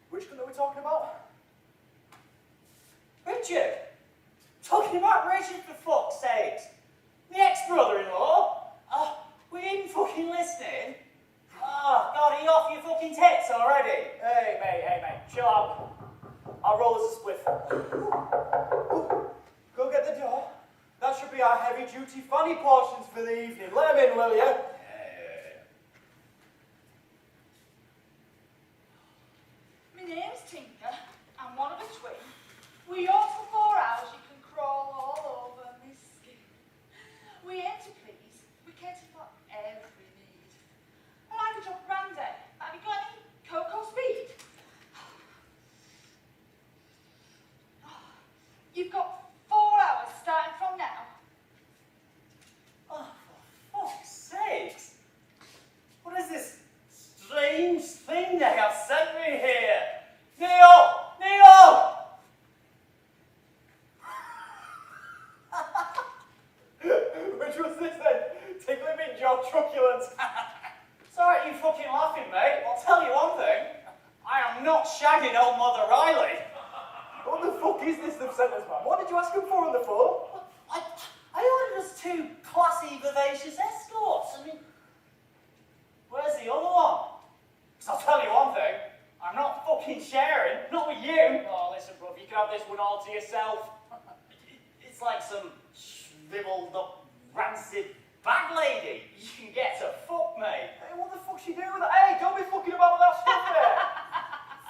Which cunt are we talking about? Richard? Talking about Richard, for fuck's sake. My ex-brother-in-law? Oh, were you even fucking listening? Oh, God, are you off your fucking tits already? Hey, mate. Chill out. I'll roll us a spliff. Go get the door. That should be our heavy-duty funny portions for the evening. Let 'em in, will you? My name's Tinker. I'm one of a twin. We yawn for 4 hours, you can crawl all over my skin. We aim to please, we cater for every need. I like a drop of brandy. Have you got any cocoa speed? You've got 4 hours starting from now. Oh, for fuck's sakes. What is this strange thing they have sent me here? Neil! Which was this then? Tickling me jaw truculent. It's alright you fucking laughing, mate. I'll tell you one thing. I am not shagging old Mother Riley. What the fuck is this they've sent us, man? What did you ask him for on the phone? I ordered us 2 classy, vivacious escorts. I mean, where's the other one? 'Cause I'll tell you one thing. I'm not fucking sharing. Not with you. Oh, listen, bruv, you can have this one all to yourself. It's like some shriveled up, rancid bag lady. You can get to fuck, mate. Hey, what the fuck's she doing with that? Hey, don't be fucking about with that stuff there.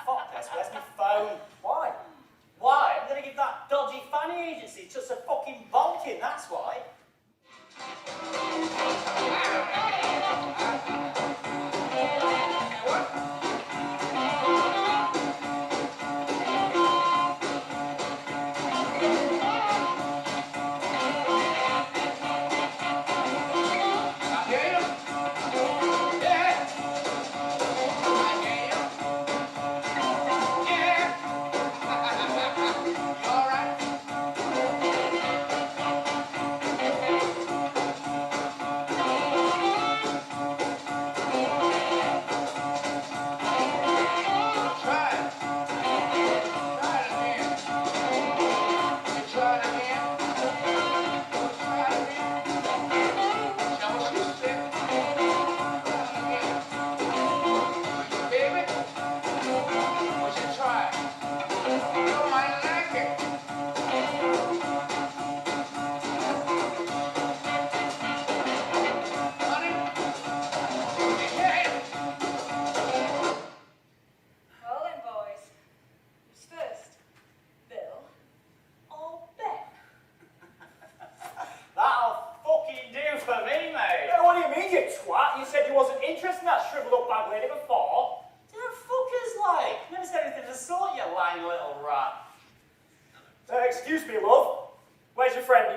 Fuck this. Where's my phone? Why? Why? I'm gonna give that dodgy fanny agency just a fucking bonking, that's why.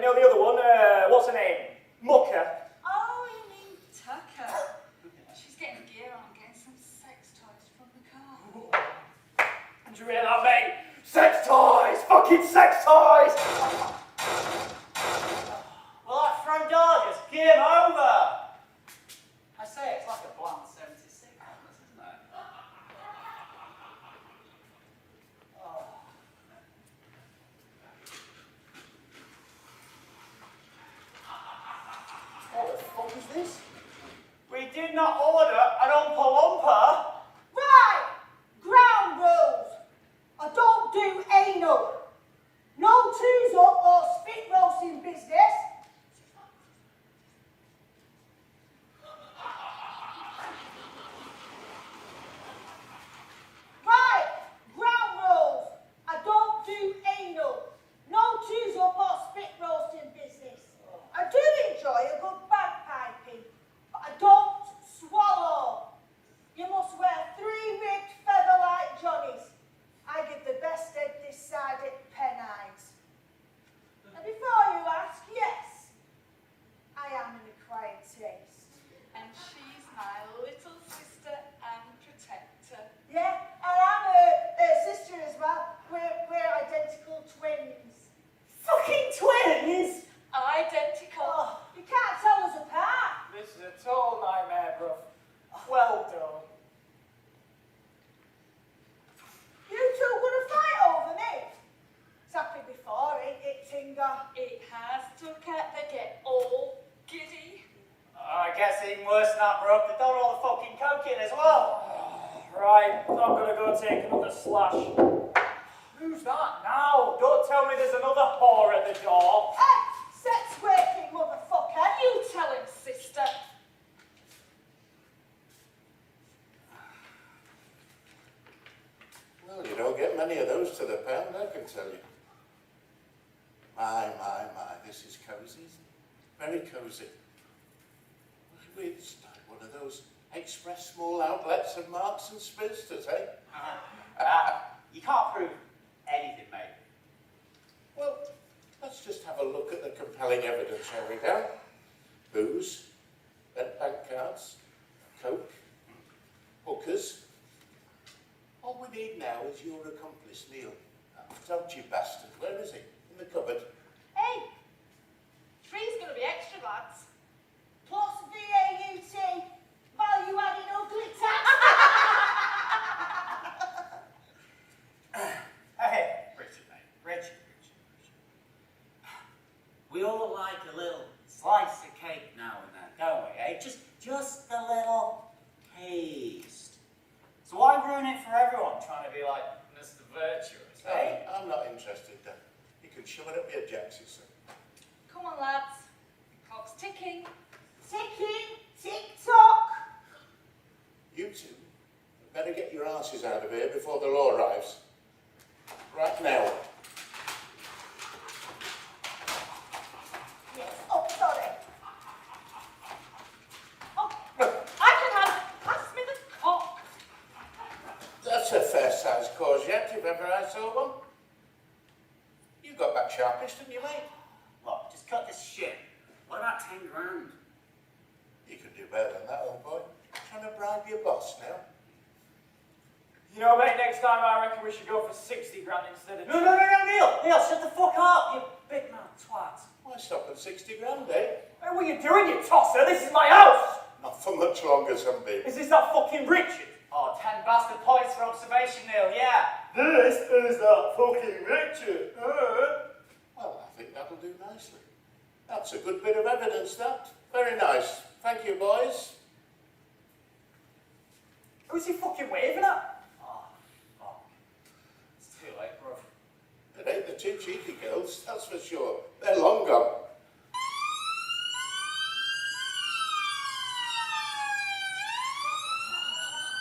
know the other one, what's her name? Mucker. Oh, you mean Tucker? She's getting gear on, getting some sex toys from the car. Do you hear that, mate? Sex toys! Fucking sex toys! Well, that front door just came over. I say it's like a bland 70s sitcom, isn't it? What the fuck is this? We did not order an Oompa Loompa. Right! Ground rules. I don't do anal. No twos up or spit roasting business. Right! Ground rules. I don't do anal. No twos up or spit roasting business. I do enjoy a good bagpiping, but I don't swallow. You must wear 3 ribbed feather-like johnnies. I give the best head this side at Pennines. And before you ask, yes, I am an acquired taste. And she's my little sister and protector. Yeah, and I'm her sister as well. We're identical twins. Fucking twins! Identical. Oh, you can't tell us apart. This is a total nightmare, bruv. Well done. You two gonna fight over me? It's happened before, ain't it, Tinga? It has Tucker. They get all giddy. I guess even worse than that, bro. They've done all the fucking coke in as well. Right, I'm gonna go take another slash. Who's that now? Don't tell me there's another whore at the door. Hey, sex working, motherfucker. You tell him, sister. Well, you don't get many of those to the pound, I can tell you. My, this is cosy, isn't it? Very cosy. We're just like one of those express small outlets of Marks and Spencers, eh? You can't prove anything, mate. Well, let's just have a look at the compelling evidence, shall we, Dan? Booze, bent bank cards, coke, hookers. All we need now is your accomplice, Neil. That dodgy bastard. Where is he? In the cupboard. Hey, Tree's gonna be extra, lads. Plus VAT, value added ugly tax. Hey, Richard, mate. Richard. We all like a little slice of cake now and then, don't we, eh? Just a little taste. So why ruin it for everyone trying to be like Mr. Virtuous, eh? Hey, I'm not interested, Dan. You can shove it up your jackses, sir. Come on, lads. Clock's ticking. Ticking, tick-tock. You two better get your asses out of here before the law arrives. Right now. Yes, oh, sorry. Oh, I can have. Pass me the cock. That's a fair-sized courgette, if ever I saw one. You got back sharpish, didn't you, mate? Look, just cut this shit. What about 10 grand? You can do better than that, old boy. Trying to bribe your boss now. You know, mate, next time I reckon we should go for 60 grand instead of... No, Neil, shut the fuck up, you big man twat. Why stop at 60 grand, eh? Hey, what are you doing, you tosser? This is my house! Not for much longer, Sunbeam. Is this that fucking Richard? Oh, 10 bastard points for observation, Neil, yeah. This is that fucking Richard. Well, I think that'll do nicely. That's a good bit of evidence, that. Very nice. Thank you, boys. Who's he fucking waving at? Oh, fuck. It's too late, bro. It ain't the two cheeky girls, that's for sure. They're long gone.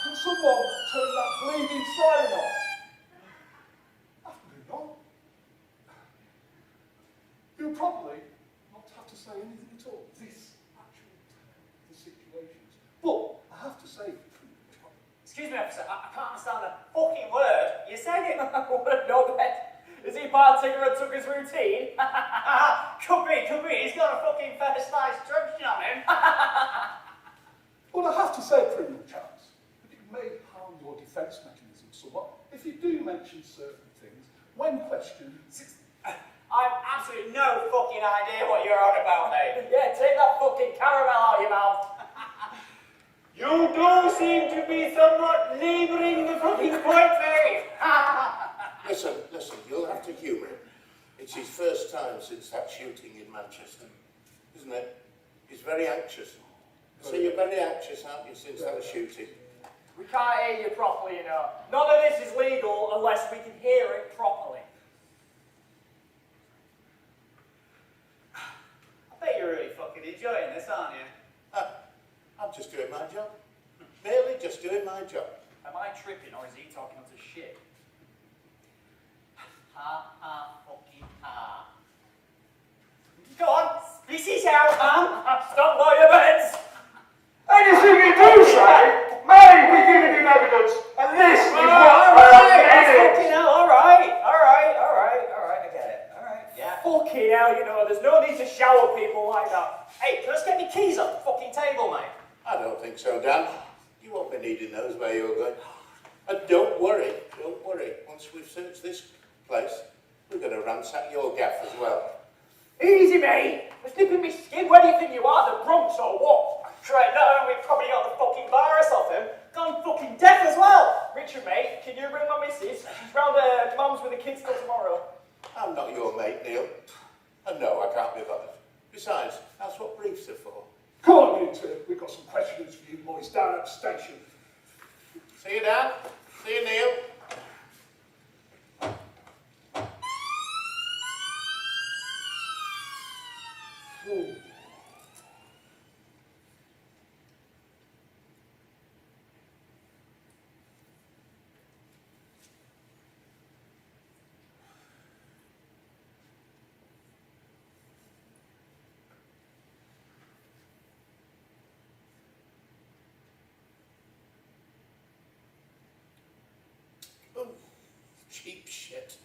Can someone turn that bleeding sign off? I've moved on. You'll probably not have to say anything at all. This actual the situations. But I have to say, Excuse me, officer, I can't understand a fucking word you're saying. No, Ben. Is he part of Tigger and Tugger's routine? Could be. He's got a fucking first-size truncheon on him. Well, I have to say, Criminal Charles, that it may harm your defence mechanism somewhat if you do mention certain things when questioned. I've absolutely no fucking idea what you're on about, mate. Yeah, take that fucking caramel out of your mouth. You do seem to be somewhat labouring the fucking point, mate. Listen, you'll have to humour him. It's his first time since that shooting in Manchester, isn't it? He's very anxious. So you're very anxious, aren't you, since that shooting? We can't hear you properly, you know. None of this is legal unless we can hear it properly. I bet you're really fucking enjoying this, aren't you? I'm just doing my job. Merely just doing my job. Am I tripping or is he talking utter shit? Fucking ha. Go on, species out, man. Stop by your beds. Anything you do say may be given in evidence, and this is what Fucking hell, alright, I get it. Alright, yeah. Fucking hell, you know, there's no need to shower people like that. Hey, can I just get my keys off the fucking table, mate? I don't think so, Dan. You won't be needing those where you're going. And don't worry. Once we've searched this place, we're going to ransack your gaff as well. Easy, mate. We're snipping me skin. Where do you think you are, the Bronx or what? Right, no, we've probably got the fucking virus off him. Gone fucking deaf as well. Richard, mate, can you ring my missus? She's round her mum's with the kids till tomorrow. I'm not your mate, Neil. And no, I can't be bothered. Besides, that's what briefs are for. Come on, you two. We've got some questions for you boys down at the station. See you, Dan. See you, Neil. Ooh. Oh, cheap shit.